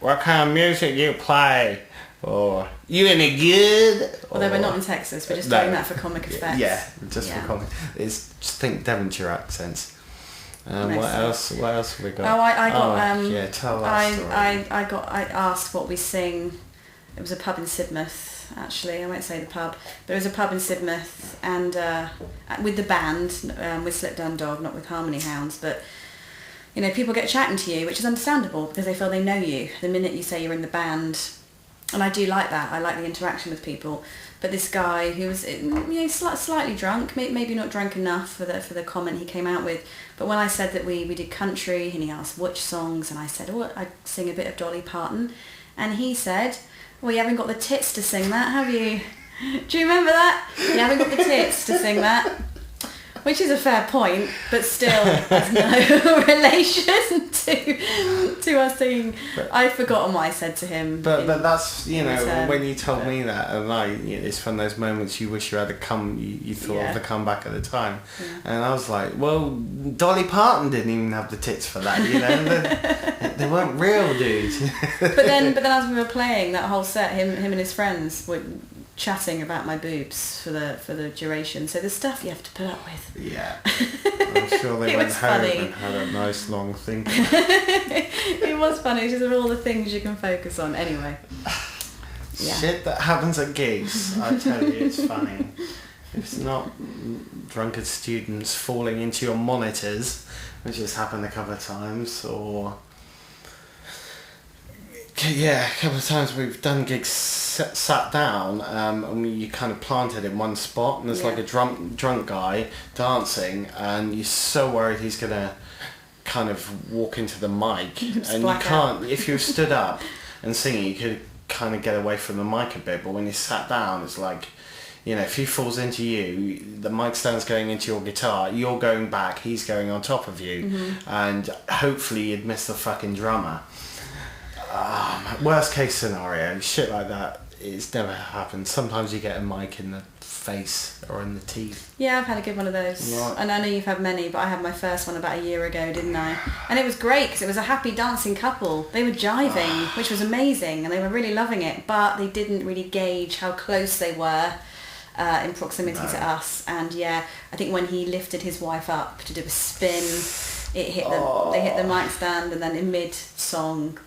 "What kind of music you play?" or "You any good?" Although we're not in Texas, we're just doing that for comic effects. Yeah, just for comic. Just think Devonshire accents. What else have we got? Oh, I got tell that story. I asked what we sing. It was a pub in Sidmouth, actually. I won't say the pub, but it was a pub in Sidmouth, and with the band, with Slip Down Dog, not with Harmony Hounds, but you know, people get chatting to you, which is understandable because they feel they know you the minute you say you're in the band, and I do like that. I like the interaction with people. But this guy who was, you know, slightly drunk, maybe not drunk enough for the comment he came out with. But when I said that we did country, and he asked which songs, and I said, "Oh, I sing a bit of Dolly Parton," and he said, "Well, you haven't got the tits to sing that, have you?" Do you remember that? You haven't got the tits to sing that. Which is a fair point, but still has no relation to us singing. I've forgotten what I said to him. But that's, you know, when you told me that, and it's one of those moments you wish you had you thought of the comeback at the time. Yeah. And I was like, well, Dolly Parton didn't even have the tits for that, you know. They weren't real, dude. But then as we were playing that whole set, him and his friends were chatting about my boobs for the duration, so there's stuff you have to put up with. Yeah. I'm sure they went home and had a nice long think. It was funny, just all the things you can focus on. Anyway. Yeah. Shit that happens at gigs, I tell you, it's funny. It's not drunken students falling into your monitors, which has happened a couple of times, or Yeah, a couple of times we've done gigs sat down and you kind of planted in one spot and there's like a drunk guy dancing and you're so worried he's going to kind of walk into the mic and you can't, if you're stood up and singing you could kind of get away from the mic a bit, but when you sat down it's like, you know, if he falls into you, the mic stand's going into your guitar, you're going back, he's going on top of you, and hopefully you'd miss the fucking drummer. Worst case scenario, shit like that, it's never happened. Sometimes you get a mic in the face or in the teeth. Yeah, I've had a good one of those. Right. And I know you've had many, but I had my first one about a year ago, didn't I? And it was great because it was a happy dancing couple. They were jiving, which was amazing, and they were really loving it, but they didn't really gauge how close they were in proximity to us. And yeah, I think when he lifted his wife up to do a spin, it hit they hit the mic stand, and then in mid song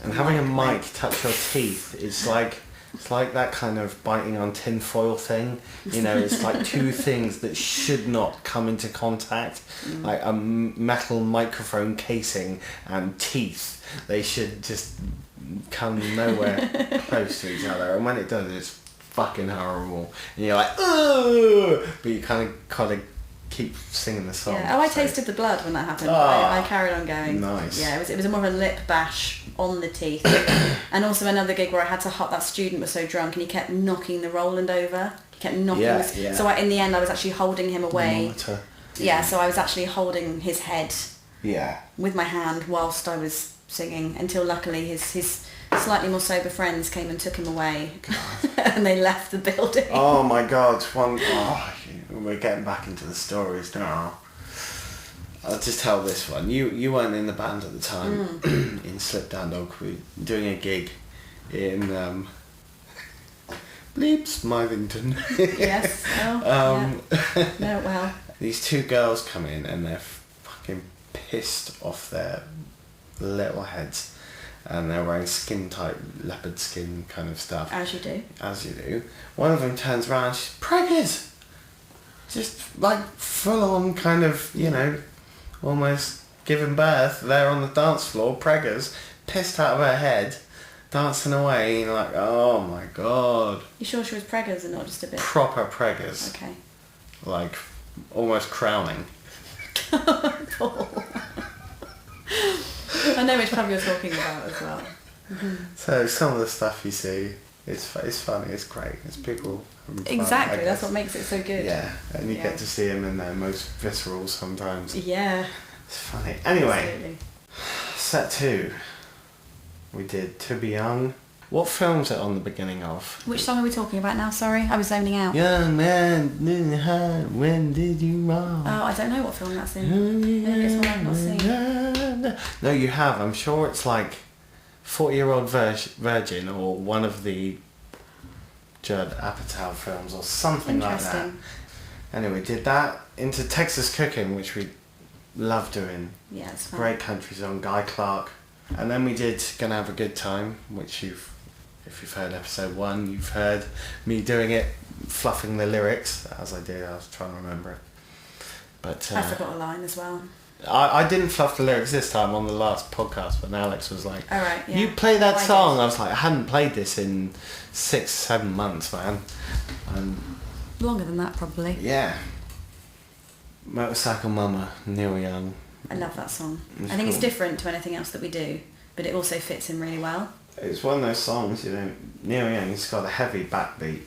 and having a mic touch your teeth is like, it's like that kind of biting on tin foil thing, you know. It's like two things that should not come into contact, like a metal microphone casing and teeth. They should just come nowhere close to each other, and when it does, it's fucking horrible. And you're like, ugh, but you kind of keep singing the song. Yeah. Oh, I tasted the blood when that happened. I carried on going. Nice. Yeah, it was more of a lip bash on the teeth. And also another gig where I had to that student was so drunk and he kept knocking the Roland over. He kept knocking So in the end I was actually holding him away. Yeah, so I was actually holding his head with my hand whilst I was singing, until luckily his slightly more sober friends came and took him away. And they left the building. Oh my god, we're getting back into the stories now. I'll just tell this one. You weren't in the band at the time in Slip Down Dog. We were doing a gig in Bleeps, Mithington. Yes. Oh, yeah. No, well. These two girls come in and they're fucking pissed off their little heads, and they're wearing skin tight leopard skin kind of stuff. As you do. As you do. One of them turns around, she's preggers. Just like full on kind of, you know, almost giving birth there on the dance floor, preggers, pissed out of her head, dancing away, and you're like, oh my god. You sure she was preggers and not just a bit? Proper preggers. Okay. Like, almost crowning. I know which pub you're talking about as well. So some of the stuff you see, it's funny, it's great, it's people having fun, exactly, that's what makes it so good. Yeah, and you get to see them in their most visceral sometimes. Yeah. It's funny. Anyway, absolutely. Set 2, we did To Be Young. What film's it on the beginning of? Which song are we talking about now? Sorry, I was zoning out. Young man, when did you wrong? Oh, I don't know what film that's in. Maybe it's one I've not seen. No, you have. I'm sure it's like 40-Year-Old Virgin or one of the Judd Apatow films or something like that. Anyway, did that into Texas Cooking, which we love doing. Yeah, it's fun. Great country song, Guy Clark. And then we did Gonna Have a Good Time, which if you've heard episode 1, you've heard me doing it, fluffing the lyrics as I did. I was trying to remember it. But I forgot a line as well. I didn't fluff the lyrics this time on the last podcast, but Alex was like, all right, yeah. you play that song. I was like, I hadn't played this in 6-7 months, man. Longer than that, probably. Yeah. Motorcycle Mama, Neil Young. I love that song. I think it's different to anything else that we do, but it also fits in really well. It's one of those songs, you know, Neil Young's got a heavy backbeat.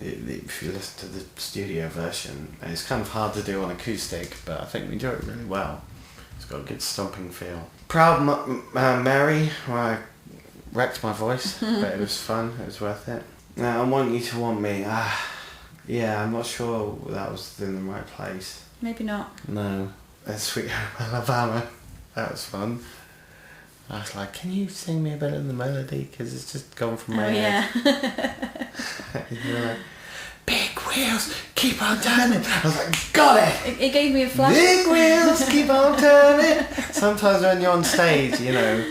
If you listen to the studio version, it's kind of hard to do on acoustic, but I think we do it really well. It's got a good stomping feel. Proud Mary, where I wrecked my voice, but it was fun, it was worth it. Now, I Want You to Want Me. Yeah, I'm not sure that was in the right place. Maybe not. No. And Sweet Home Alabama, that was fun. I was like, can you sing me a bit of the melody? Because it's just gone from my head. Yeah. You're like, big wheels, keep on turning. I was like, got it! It gave me a flash. Big wheels, keep on turning. Sometimes when you're on stage, you know.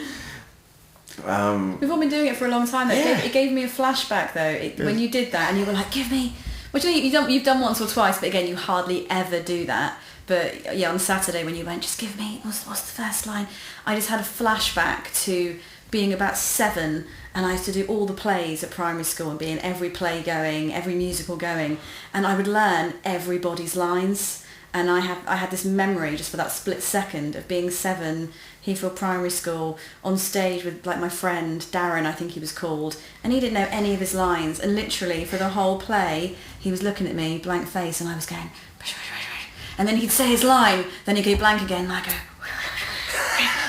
We've all been doing it for a long time. Yeah. It gave me a flashback though. When you did that and you were like, give me... Which you've done once or twice, but again, you hardly ever do that. But yeah, on Saturday when you went, just give me, what's the first line? I just had a flashback to being about 7, and I used to do all the plays at primary school and be in every play going, every musical going, and I would learn everybody's lines. And I had this memory just for that split second of being 7, Heathfield Primary School, on stage with like my friend Darren, I think he was called, and he didn't know any of his lines, and literally for the whole play he was looking at me blank face, and I was going, and then he'd say his line, then he'd go blank again, and I'd go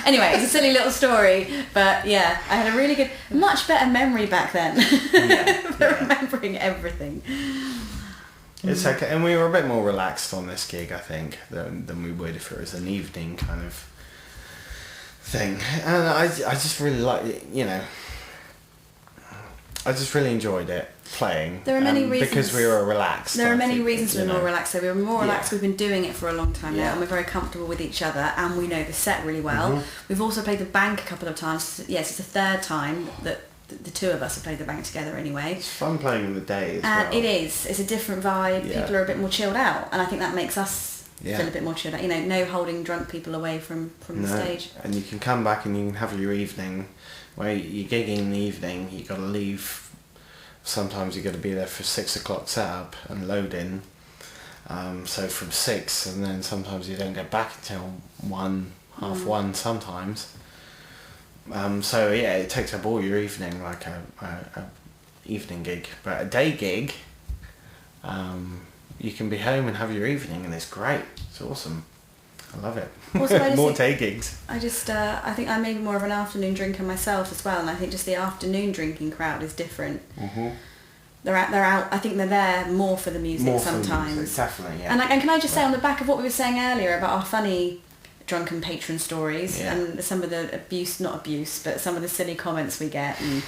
anyway, it's a silly little story, but yeah, I had a really good, much better memory back then for remembering everything. It's okay, and we were a bit more relaxed on this gig, I think, than we would if it was an evening kind of thing. And I just really like it, you know. I just really enjoyed it playing. There are many reasons because we were relaxed. There are many reasons we're more relaxed. So we were more relaxed. Yeah. We've been doing it for a long time now, Yeah. and we're very comfortable with each other, and we know the set really well. We've also played the bank a couple of times. Yes, it's the 3rd time that the 2 of us have played the bank together anyway. It's fun playing in the day as well. It is. It's a different vibe. Yeah. People are a bit more chilled out, and I think that makes us Yeah. feel a bit more chilled out. You know, no holding drunk people away from the stage. And you can come back and you can have your evening, where you're gigging in the evening, you got to leave. Sometimes you got to be there for 6 o'clock setup and loading. So from 6, and then sometimes you don't get back until 1, half 1 sometimes. So yeah, it takes up all your evening, like a evening gig. But a day gig, you can be home and have your evening, and it's great. It's awesome. I love it. Also, More day gigs. I think I'm maybe more of an afternoon drinker myself as well, and I think just the afternoon drinking crowd is different. Mm-hmm. They're out. I think they're there more for the music sometimes. Music, definitely, yeah. And can I just say on the back of what we were saying earlier about our funny drunken patron stories and some of the but some of the silly comments we get, and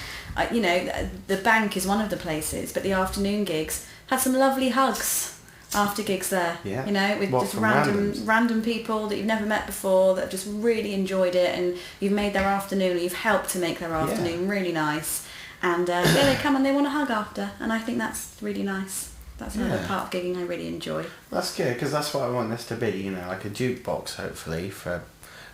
you know, the bank is one of the places, but the afternoon gigs had some lovely hugs after gigs there, you know, with just random people that you've never met before that have just really enjoyed it, and you've made their afternoon, or you've helped to make their afternoon really nice, and they come and they want a hug after, and I think that's really nice. That's another part of gigging I really enjoy. That's good, because that's what I want this to be, you know, like a jukebox, hopefully, for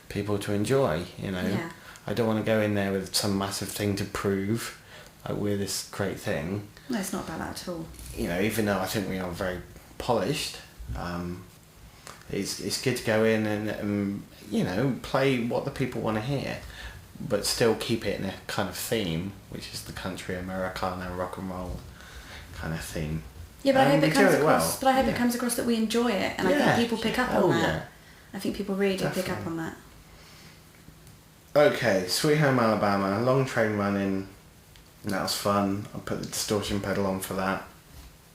people to enjoy, you know. Yeah. I don't want to go in there with some massive thing to prove, like we're this great thing. No, it's not about that at all. You know, even though I think we are very polished, it's good to go in and you know, play what the people want to hear, but still keep it in a kind of theme, which is the country, Americana, rock and roll kind of theme. Yeah, but I hope it comes across. Well. But I hope it comes across that we enjoy it, and I think people pick up on that. Yeah. I think people really do pick up on that. Okay, Sweet Home Alabama, long train running. That was fun. I put the distortion pedal on for that.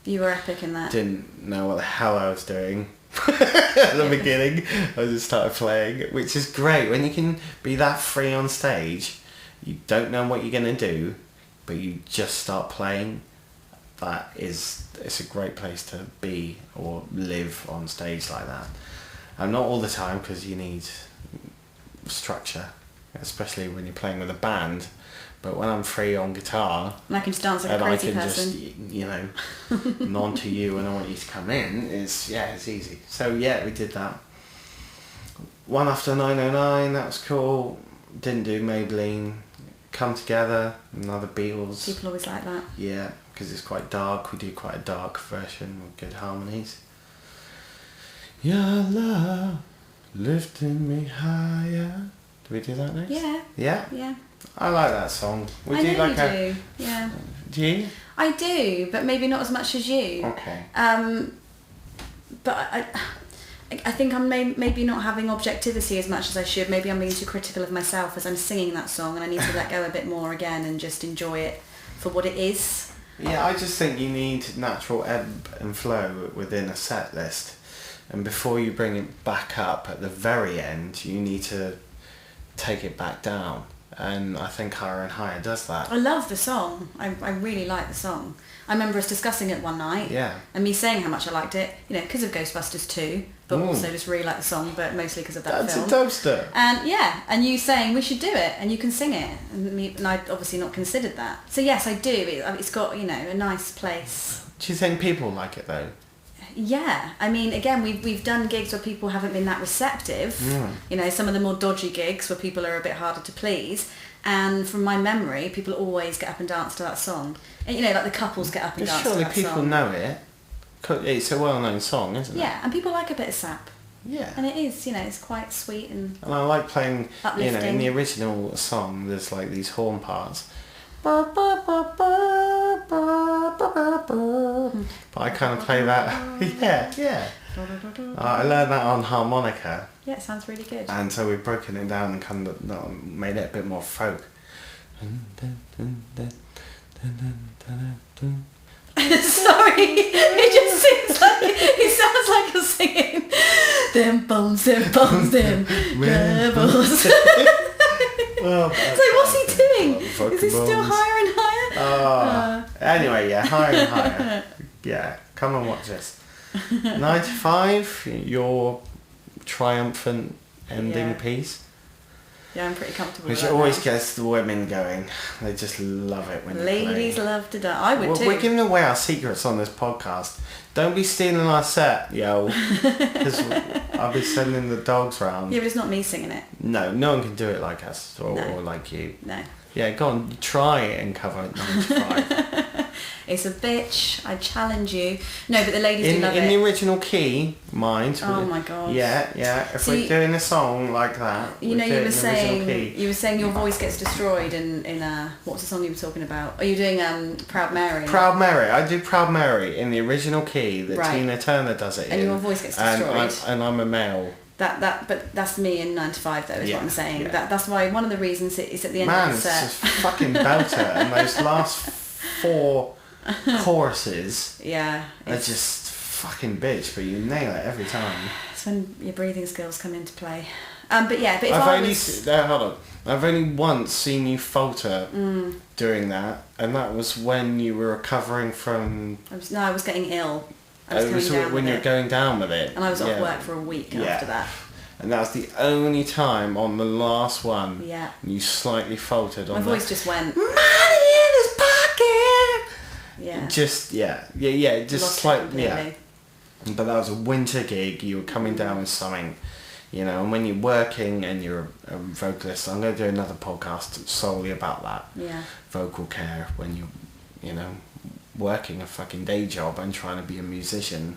You were epic in that. Didn't know what the hell I was doing at the beginning. I just started playing, which is great when you can be that free on stage. You don't know what you're gonna do, but you just start playing. It's a great place to be or live on stage like that. And not all the time, because you need structure, especially when you're playing with a band. But when I'm free on guitar, and I can just dance like a crazy person, just, you know, nod to you and I want you to come in, it's easy. So yeah, we did that. One After 909, that was cool. Didn't do Maybelline. Come Together, another Beatles. People always like that. Yeah, because it's quite dark. We do quite a dark version with good harmonies. Your love lifting me higher. Do we do that next? Yeah. Yeah? Yeah. I like that song. I know you do. Yeah. Do you? I do, but maybe not as much as you. Okay. But I think I'm maybe not having objectivity as much as I should. Maybe I'm being too critical of myself as I'm singing that song, and I need to let go a bit more again and just enjoy it for what it is. Yeah, I just think you need natural ebb and flow within a set list. And before you bring it back up at the very end, you need to take it back down. And I think Higher and Higher does that. I love the song. I really like the song. I remember us discussing it one night. Yeah. And me saying how much I liked it, you know, because of Ghostbusters 2, but also just really like the song, but mostly because of that film. That's a dubstep. And yeah, and you saying we should do it and you can sing it, and I'd obviously not considered that. So yes, I do. It's got, you know, a nice place. Do you think people like it though? Yeah, I mean, again, we've done gigs where people haven't been that receptive. You know, some of the more dodgy gigs where people are a bit harder to please, And from my memory, people always get up and dance to that song. And, you know, like the couples get up and But dance to surely that people song. know it. It's a well-known song, isn't it? Yeah, and people like a bit of sap. Yeah. And it is, you know, it's quite sweet and And I like playing, you know, in the uplifting. original song, there's like these horn parts. But I kind of play that. Yeah. I learned that on harmonica. Yeah, it sounds really good. And so we've broken it down and kind of made it a bit more folk. Sorry, it just seems like it sounds like you're singing them bones, them rebels. Well, So what's he doing? Is he still higher and higher? Anyway, yeah, higher and higher. Yeah, come and watch this. 95, your triumphant ending Yeah. piece. Yeah, I'm pretty comfortable Which with that always now. gets the women going. They just love it when Ladies you play. love to dance. I would too. We're giving away our secrets on this podcast. Don't be stealing our set, yo. Because I'll be sending the dogs round. Yeah, but it's not me singing it. No one can do it like us or No. like you. No. Yeah, go on, try and cover it 95. It's a bitch. I challenge you. No, but the ladies do love in it. the original key, mind. Oh my God. Yeah. If See, we're doing a song like that, You we know, do you it were in the original key. saying your voice gets destroyed in what was the song you were talking about? Are you doing Proud Mary? Proud Mary. I do Proud Mary in the original key that Right. Tina Turner does it And in. your voice gets And destroyed. I'm a male. But that's me in 95 though, is Yeah, what I'm saying. yeah. That's why one of the reasons it is at the end Man, of it's the set. just fucking belter, and those last 4 choruses Yeah. are It's, just fucking bitch, but you nail it every time. it's when your breathing skills come into play. But yeah, but if I've I only was... hold on. I've only once seen you falter doing that, and that was when you were recovering from. I was getting ill. I was It was coming down when with you were it. going down with it. And I was off Yeah. work for a week Yeah. after that. And that was the only time on the last one. Yeah. You slightly faltered on My the voice just went... money in his pocket. Yeah. Just just Lost it slightly, yeah. completely. But that was a winter gig. You were coming down with something, you know. And when you're working and you're a vocalist, I'm going to do another podcast solely about that. Yeah. Vocal care when you know, working a fucking day job and trying to be a musician,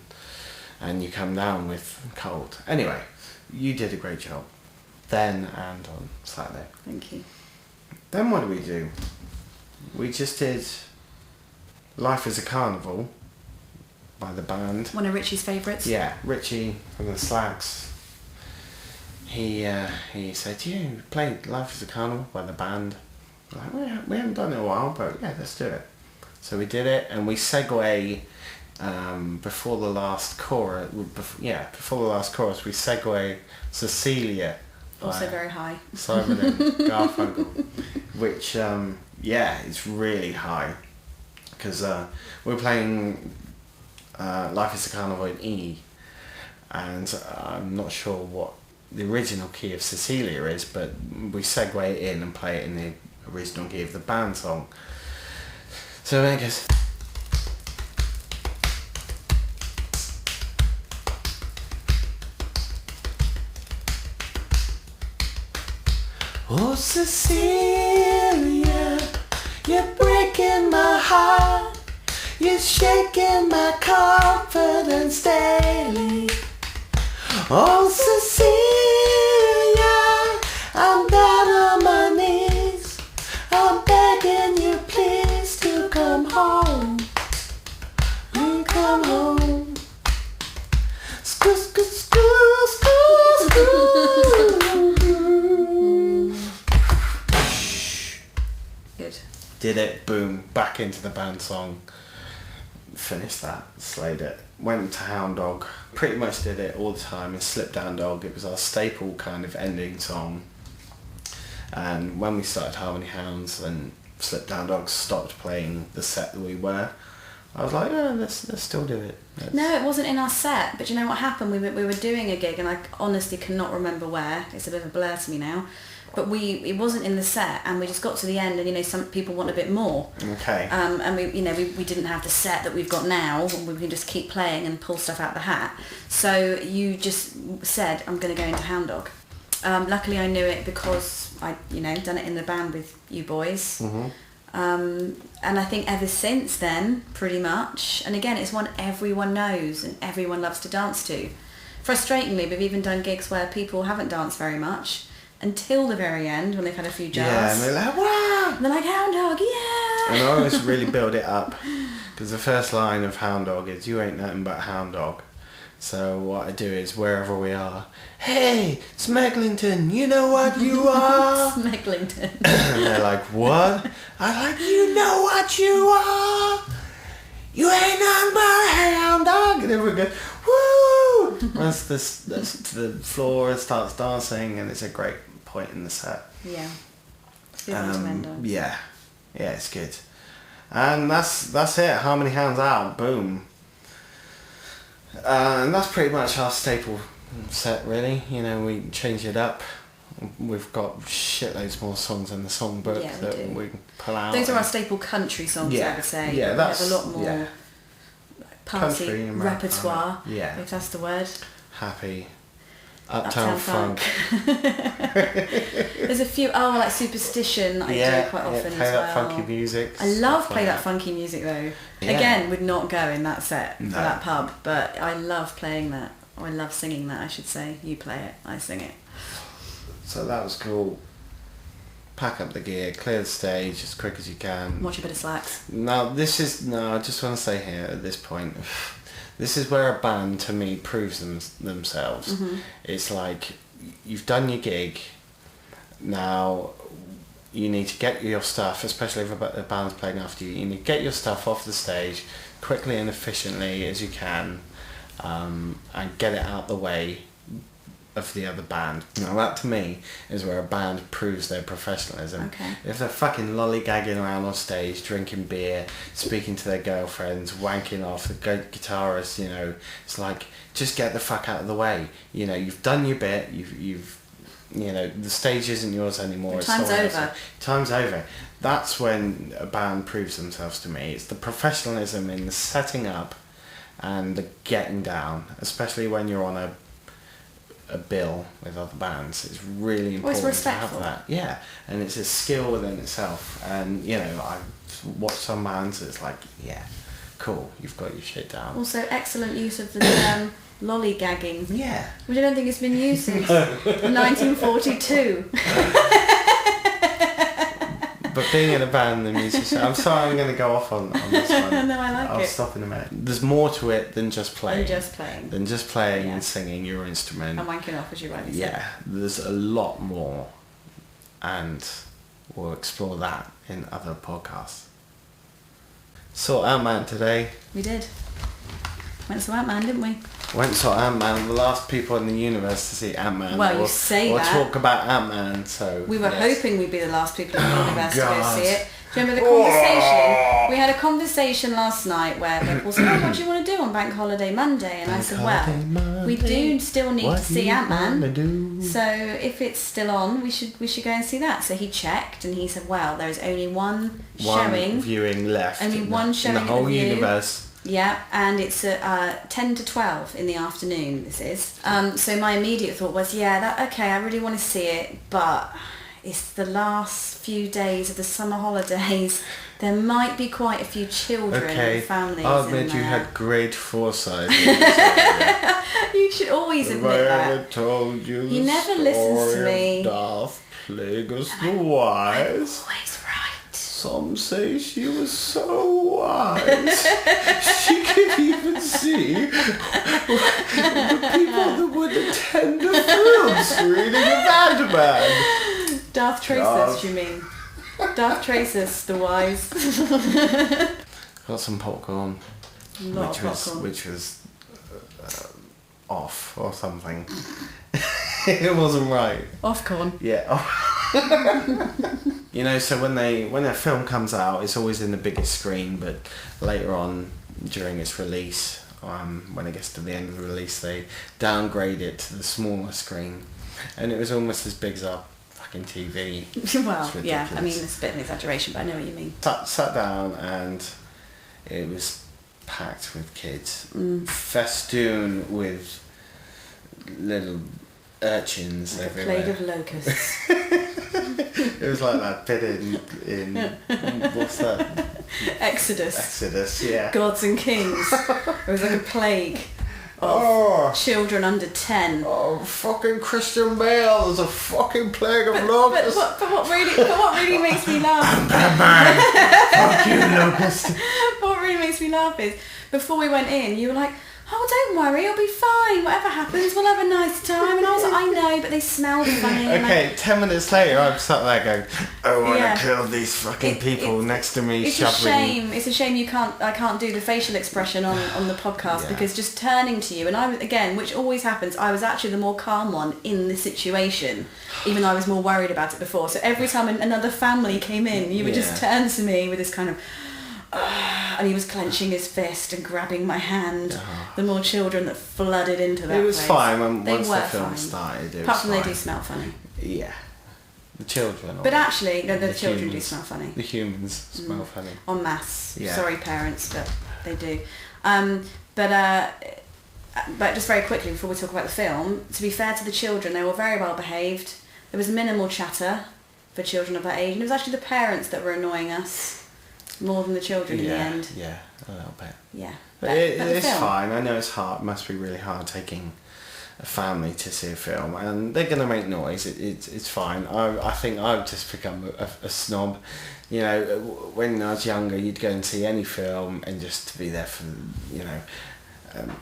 and you come down with cold. Anyway, you did a great job then and on Saturday. Thank you. Then what do? We just did Life is a Carnival by the band. One of Richie's favourites. Yeah, Richie from the Slags. He said, you played Life is a Carnival by the band. Like, we haven't done it in a while, but yeah, let's do it. So we did it, and we segue before the last chorus. Before the last chorus, we segue Cecilia. Also by very high. Simon and Garfunkel, which it's really high because we're playing Life is a Carnival in E, and I'm not sure what the original key of Cecilia is, but we segue it in and play it in the original key of the band song. So then it goes. Oh Cecilia, you're breaking my heart. You're shaking my confidence daily. Oh Cecilia, I'm down on my knees. I'm begging you please to come home. Come home. Screw, screw, screw, screw, screw. Good. Did it, boom, back into the band song. Finished that, slayed it. Went to Hound Dog. Pretty much did it all the time and Slip Down Dog. It was our staple kind of ending song. And when we started Harmony Hounds and Slip Down Dog stopped playing the set that we were, I was like, yeah, let's still do it. No, it wasn't in our set, but you know what happened? We were doing a gig, and I honestly cannot remember where. It's a bit of a blur to me now. But it wasn't in the set, and we just got to the end, and you know, some people want a bit more. Okay. And we didn't have the set that we've got now, and we can just keep playing and pull stuff out the hat. So you just said, I'm going to go into Hound Dog. Luckily I knew it because I, done it in the band with you boys. And I think ever since then, pretty much, and again, it's one everyone knows and everyone loves to dance to. Frustratingly, we've even done gigs where people haven't danced very much until the very end when they've had a few jars. Yeah, and they're like, wow! And they're like, Hound Dog, yeah! And I always really build it up, because the first line of Hound Dog is, you ain't nothing but Hound Dog. So what I do is, wherever we are, hey, Smeglington, you know what you are? Smeglington. And they're like, what? I'm like, you know what you are? You ain't nothing but a hound dog. And everyone goes, woo! Once the floor starts dancing, and it's a great point in the set. Yeah. It's a good one to end on. Yeah, it's good. And that's it. Harmony Hounds out. Boom. And that's pretty much our staple set, really. We change it up. We've got shitloads more songs in the songbook that we can pull out. Those are our staple country songs, I would say. Yeah, we have a lot more party country, repertoire, yeah, if that's the word. Happy. Uptown Funk. There's a few, like Superstition, I do quite often play as that well. funky music. I love play that funky music though. Yeah. Again, would not go in that set for that pub, but I love playing that. Or I love singing that, I should say. You play it, I sing it. So that was cool. Pack up the gear, clear the stage as quick as you can. Watch a bit of Slacks. I just want to say here at this point, this is where a band to me proves themselves. Mm-hmm. It's like, you've done your gig, now you need to get your stuff, especially if a band's playing after you, need to get your stuff off the stage quickly and efficiently as you can, and get it out the way of the other band. Now that to me is where a band proves their professionalism. Okay. If they're fucking lollygagging around on stage, drinking beer, speaking to their girlfriends, wanking off, the guitarist, it's like, just get the fuck out of the way. You've done your bit, you've the stage isn't yours anymore. Time's over. Time's over. That's when a band proves themselves to me. It's the professionalism in the setting up and the getting down, especially when you're on a bill with other bands. It's really important to have that. Yeah, and it's a skill within itself. And I've watched some bands, it's like, yeah, cool, you've got your shit down. Also, excellent use of the term lollygagging. Yeah. Which I don't think it's been used since 1942. But being in a band, the musician, I'm sorry, I'm going to go off on this one. No, I like it. I'll stop in a minute. There's more to it than just playing. Than just playing and singing your instrument. And wanking off, as you rightly said. Yeah, there's a lot more, and we'll explore that in other podcasts. Saw Antman today. We did. Went to Antman, didn't we? Went to Antman, the last people in the universe to see Antman. Well, you say or that. talk about Antman, so... We were hoping we'd be the last people in the universe to go God. see it. Do you remember the conversation? We had a conversation last night where people said, what do you want to do on Bank Holiday Monday? And I said, well, we do still need to see Antman. So if it's still on, we should go and see that. So he checked and he said, well, there's only one showing. Viewing left. Only one showing in the whole of you. universe. Yeah, and it's at 10 to 12 in the afternoon, this is. So my immediate thought was, I really want to see it, but it's the last few days of the summer holidays. There might be quite a few children and families I'll admit in there. you had great foresight. You should always admit I ever that. told you He the never listens to story me. of Darth Plagueis the Wise. Always right. Some say she was so wise she could even see the people that would attend a film screening of Antman. Darth Traces, you mean? Darth Traces, the wise. Got some popcorn, which was off or something. It wasn't right. Off corn. Yeah. So when a film comes out, it's always in the biggest screen, but later on during its release, when it gets to the end of the release, they downgrade it to the smaller screen, and it was almost as big as our fucking TV. Well, yeah, I mean, it's a bit of an exaggeration, but I know what you mean. Sat down, and it was packed with kids, festoon with little urchins Like a everywhere. plague of locusts. It was like that bit in what's that? Exodus. Yeah. Gods and Kings. It was like a plague of Oh, children under 10. fucking Christian Bale! There's a fucking plague of But locusts. what really makes me laugh. Fuck you, locust. What really makes me laugh is before we went in, you were like, "Oh, don't worry, it'll be fine. Whatever happens, we'll have a nice time." And I was like, "I know, but they smell funny." and Okay, 10 minutes later, I'm sat there going, "I want to Yeah. kill these fucking people next to me, It's shoving." a shame. It's a shame I can't do the facial expression on the podcast Yeah. because just turning to you and I was again, which always happens, I was actually the more calm one in the situation, even though I was more worried about it before. So every time another family came in, you would just Yeah. turn to me with this kind of. And he was clenching his fist and grabbing my hand. The more children that flooded into that It was place. fine once They the were film fine. started. It Apart was from they fine. do smell funny. Yeah. The children. But actually, no, the children do humans. smell funny. The humans smell funny. En masse. Yeah. Sorry, parents, but they do. But just very quickly before we talk about the film, to be fair to the children, they were very well behaved. There was minimal chatter for children of that age, and it was actually the parents that were annoying us more than the children in the end. Yeah, a little bit. Yeah. But the it's film- fine. I know it's hard. It must be really hard taking a family to see a film, and they're going to make noise. It's fine. I think I've just become a snob. You know, when I was younger, you'd go and see any film and just be there for, you know,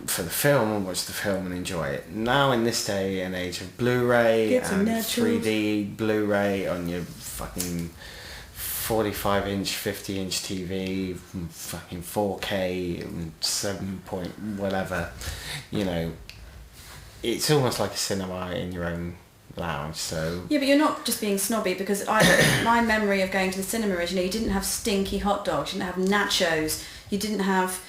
for the film and watch the film and enjoy it. Now in this day and age of Blu-ray Get some and naturals. 3D Blu-ray on your fucking 45-inch, 50-inch TV, fucking 4K, 7 point whatever, you know, it's almost like a cinema in your own lounge. So Yeah, but you're not just being snobby because my memory of going to the cinema is, you know, you didn't have stinky hot dogs, you didn't have nachos, you didn't have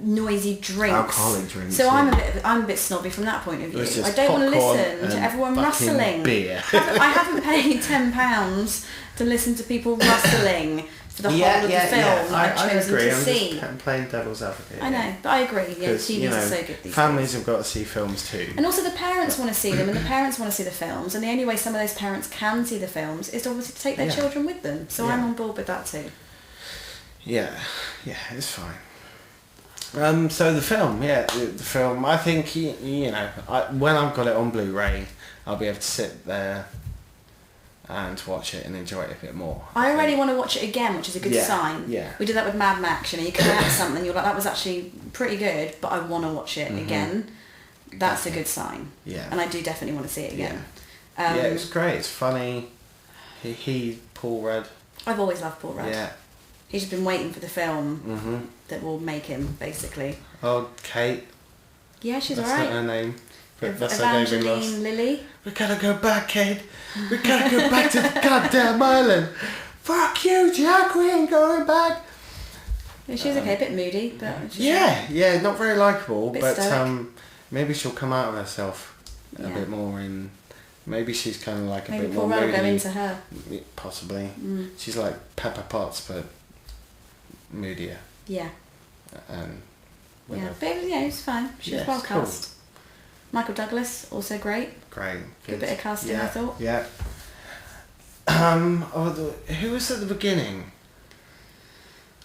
noisy drinks. Alcoholic drinks, So yeah. I'm a bit snobby from that point of It view. was just I don't want to popcorn listen to and everyone fucking rustling. beer. I haven't paid £10 to listen to people rustling for the whole of the film that I've chosen agree. to I'm see. just playing devil's advocate. I know, but I agree. Yeah, 'Cause, TVs you know, are so good these families days. have got to see films too. And also the parents want to see them, and the parents want to see the films, and the only way some of those parents can see the films is obviously to take their Yeah. children with them. So Yeah. I'm on board with that too. Yeah, it's fine. So the film, the film. I think you know, when I've got it on Blu-ray, I'll be able to sit there and watch it and enjoy it a bit more. I already want to watch it again, which is a good Yeah, sign. yeah. We did that with Mad Max. You know, you come out something, you're like, that was actually pretty good, but I want to watch it again. That's a good sign. Yeah. And I do definitely want to see it again. Yeah, it was great. It's funny. Paul Rudd. I've always loved Paul Rudd. Yeah. He's just been waiting for the film that will make him, basically. Oh, Kate. Yeah, she's That's alright. not her name. But that's her name in lost. Evangeline Lilly. We gotta go back, Kate. We gotta go back to the goddamn island. Fuck you, Jack. We ain't going back. Yeah, she's okay, a bit moody, but she's Yeah, not very likeable, Bit but stoic. maybe she'll come out of herself a Yeah. bit more, and maybe she's kind of like a maybe bit Paul more Rudd will go moody. into her. Possibly. She's like Pepper Potts, but moodier. Yeah, And with yeah, a but it's fine. She was Yes, well cool. cast. Michael Douglas, also great. great. Good bit of casting, I thought. Yeah. Who was at the beginning?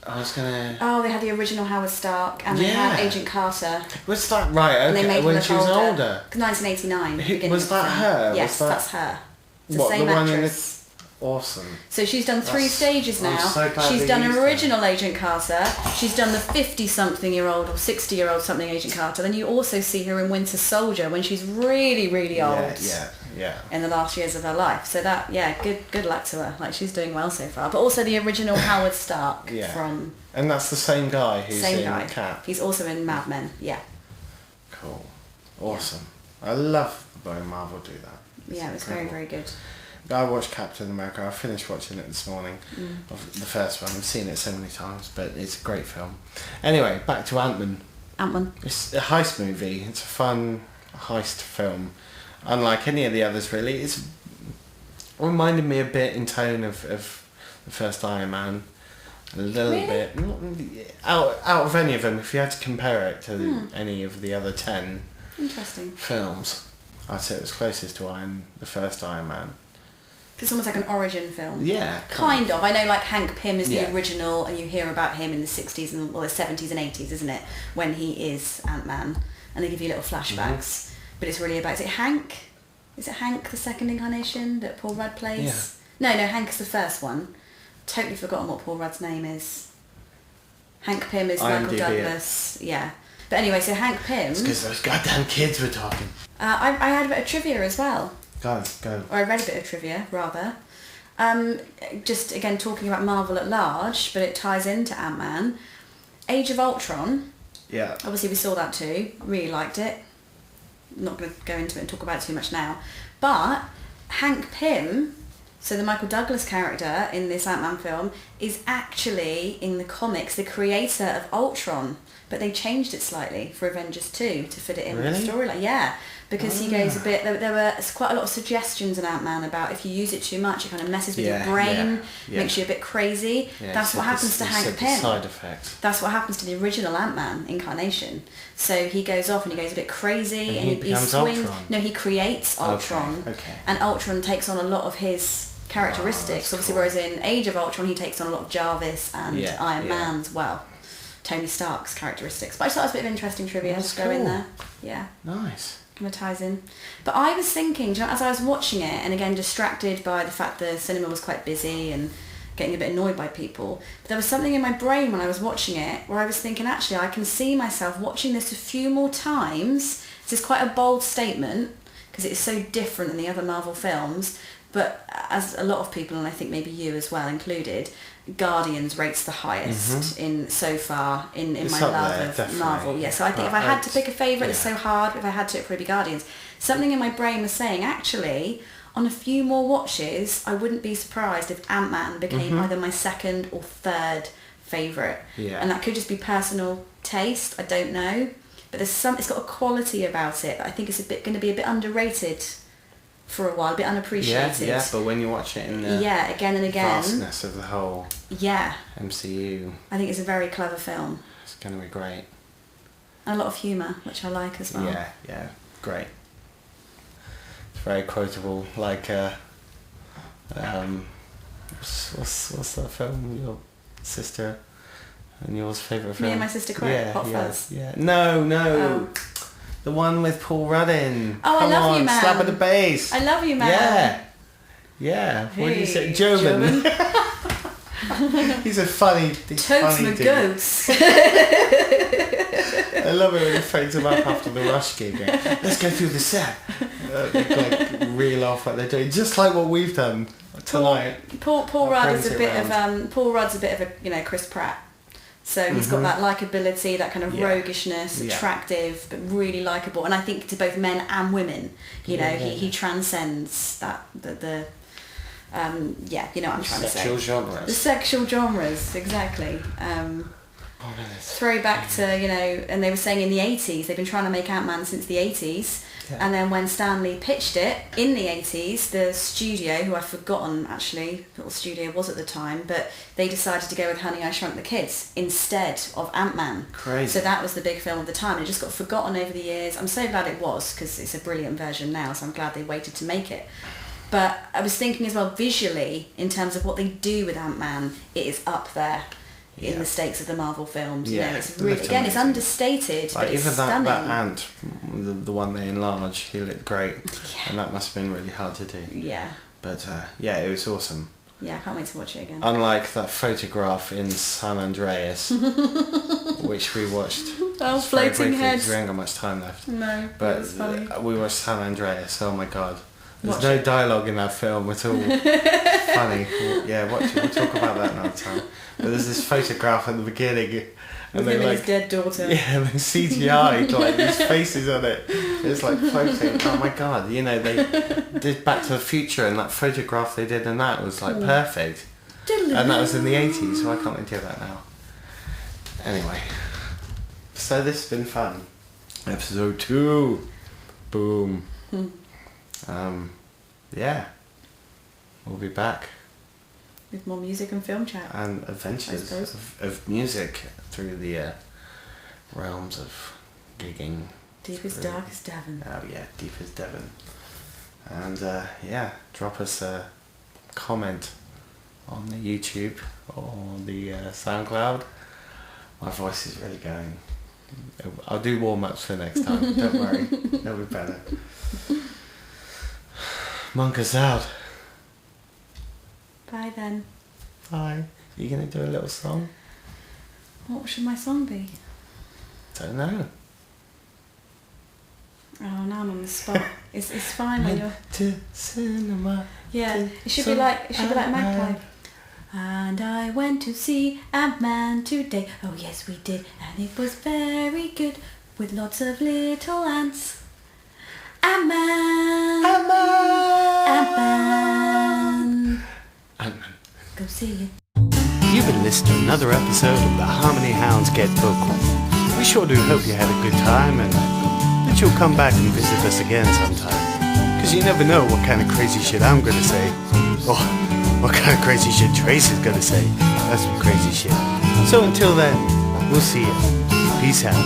I was gonna. Oh, they had the original Howard Stark, and they had Yeah. Agent Carter, Was that right? and they Okay, made him when look she was older. 1989. Who- beginning was of the that film. her? Yes, Was that- that's her. It's the What, same the one in actress. Awesome. So she's done 3 That's- stages I'm now. so glad She's they done used her. original Agent Carter. She's done the 50-something-year-old or 60-year-old something Agent Carter. Then you also see her in Winter Soldier when she's really, really old. Yeah. In the last years of her life. So that, good luck to her. Like, she's doing well so far. But also the original Howard Stark Yeah. from And that's the same guy who's same in guy. Cap. He's also in Mad Men. Yeah. Cool. Awesome. I love when Marvel do that. Yeah, it was very, very good. I watched Captain America. I finished watching it this morning. Mm. Of the first one. I've seen it so many times, but it's a great film. Anyway, back to Antman. Antman. It's a heist movie. It's a fun heist film. Unlike any of the others, really. It reminded me a bit in tone of the first Iron Man. A little Really? bit. Out of any of them, if you had to compare it to any of the other 10 Interesting. films, I'd say it was closest to the first Iron Man. It's almost like an origin film. Yeah. Kind of. I know like Hank Pym is Yeah. the original, and you hear about him in the 60s and the 70s and 80s, isn't it? When he is Ant-Man, and they give you little flashbacks. But it's really about, is it Hank? Is it Hank, the second incarnation that Paul Rudd plays? No, Hank is the first one. Totally forgotten what Paul Rudd's name is. Hank Pym is Michael IMDb Douglas. Yeah. But anyway, so Hank Pym... It's because those goddamn kids were talking. I had a bit of trivia as well. Go. Or I read a bit of trivia, rather. Just, again, talking about Marvel at large, but it ties into Ant-Man. Age of Ultron. Yeah. Obviously, we saw that too. Really liked it. Not going to go into it and talk about it too much now. But Hank Pym, so the Michael Douglas character in this Ant-Man film, is actually, in the comics, the creator of Ultron. But they changed it slightly for Avengers 2 to fit it in with the storyline. Yeah, because he goes a bit... There were quite a lot of suggestions in Ant-Man about if you use it too much, it kind of messes with your brain, makes you a bit crazy. Yeah, That's what happens to Hank Pym. Side effect. That's what happens to the original Ant-Man incarnation. So he goes off and he goes a bit crazy, and he becomes swings. Ultron. No, he creates Ultron, Okay. and Ultron takes on a lot of his characteristics. Obviously, whereas in Age of Ultron, he takes on a lot of Jarvis and Iron Man as well. Tony Stark's characteristics. But I thought it was a bit of interesting trivia to go in there. Yeah. Nice. Kind of ties in. But I was thinking, do you know, as I was watching it, and again distracted by the fact the cinema was quite busy and getting a bit annoyed by people, but there was something in my brain when I was watching it where I was thinking, actually, I can see myself watching this a few more times. This is quite a bold statement because it is so different than the other Marvel films, but as a lot of people, and I think maybe you as well included, Guardians rates the highest in so far in my love of definitely. Marvel. Yeah, so I think if I had to pick a favourite, it's so hard. If I had to, it'd probably be Guardians. Something in my brain was saying, actually, on a few more watches, I wouldn't be surprised if Ant-Man became either my second or third favourite. Yeah. And that could just be personal taste. I don't know, but it's got a quality about it that I think is going to be a bit underrated for a while, a bit unappreciated. Yeah, but when you watch it in the again and again, vastness of the whole MCU, I think it's a very clever film. It's going to be great. And a lot of humour, which I like as well. Yeah, great. It's very quotable, like what's that film? Your sister and yours favourite film? Me and My Sister Cry, Hot Fuzz. Yeah. No. The one with Paul Rudd in. Oh, Come I love on, you, man. Slap at the bass. I love you, man. Yeah. What do you say? Hey, German. He's a funny Totes my dude. goats. I love it when he phones him up after the Rush gig. Let's go through the set. Like reel off what they're doing, just like what we've done tonight. Paul Rudd is a bit of Paul Rudd's a bit of a Chris Pratt. So he's got that likability, that kind of roguishness, attractive but really likable, and I think to both men and women, he transcends that you know what I'm trying to say. Sexual genres. The sexual genres, exactly. Throwback to, and they were saying in the 80s, they've been trying to make Ant-Man since the 80s. Yeah. And then when Stanley pitched it in the 80s, the studio, who I've forgotten actually what studio was at the time, but they decided to go with Honey, I Shrunk the Kids instead of Ant-Man. Crazy. So that was the big film of the time. It just got forgotten over the years. I'm so glad it was, because it's a brilliant version now, so I'm glad they waited to make it. But I was thinking as well, visually, in terms of what they do with Ant-Man, it is up there in the stakes of the Marvel films. It's really, again, it's understated, but it's even stunning. that ant, the one they enlarged, he looked great, and that must have been really hard to do. Yeah. But it was awesome. Yeah, I can't wait to watch it again. Unlike that photograph in San Andreas, which we watched. Oh, floating heads. We haven't got much time left. No, but was funny. We watched San Andreas. Oh my god. There's Watch no it. dialogue in that film at all. Funny. Yeah, watch it. We'll talk about that another time. But there's this photograph at the beginning. And with him and like, his dead daughter. Yeah, and they CGI'd like these faces on it. It's like floating. Oh my god, they did Back to the Future, and that photograph they did in that was like perfect. And that was in the 80s, so why can't they do that now? Anyway. So this has been fun. Episode 2. Boom. We'll be back. With more music and film chat. And adventures of music through the realms of gigging Deep as dark as Devon. Oh yeah, deep as Devon. And yeah, drop us a comment on the YouTube or on the SoundCloud. My voice is really going. I'll do warm-ups for next time. Don't worry, it'll be better. Monk us out. Bye then. Bye. You gonna do a little song? What should my song be? Don't know. Oh, now I'm on the spot. It's fine when you're... to cinema. Yeah, it should be like Magpie. And I went to see Antman today. Oh yes, we did, and it was very good with lots of little ants. Antman, Antman, Antman. go see it. You've been listening to another episode of the Harmony Hounds Get Vocal. We sure do hope you had a good time and that you'll come back and visit us again sometime. Because you never know what kind of crazy shit I'm gonna say. Or what kind of crazy shit Tracy's gonna say. That's some crazy shit. So until then, we'll see you. Peace out.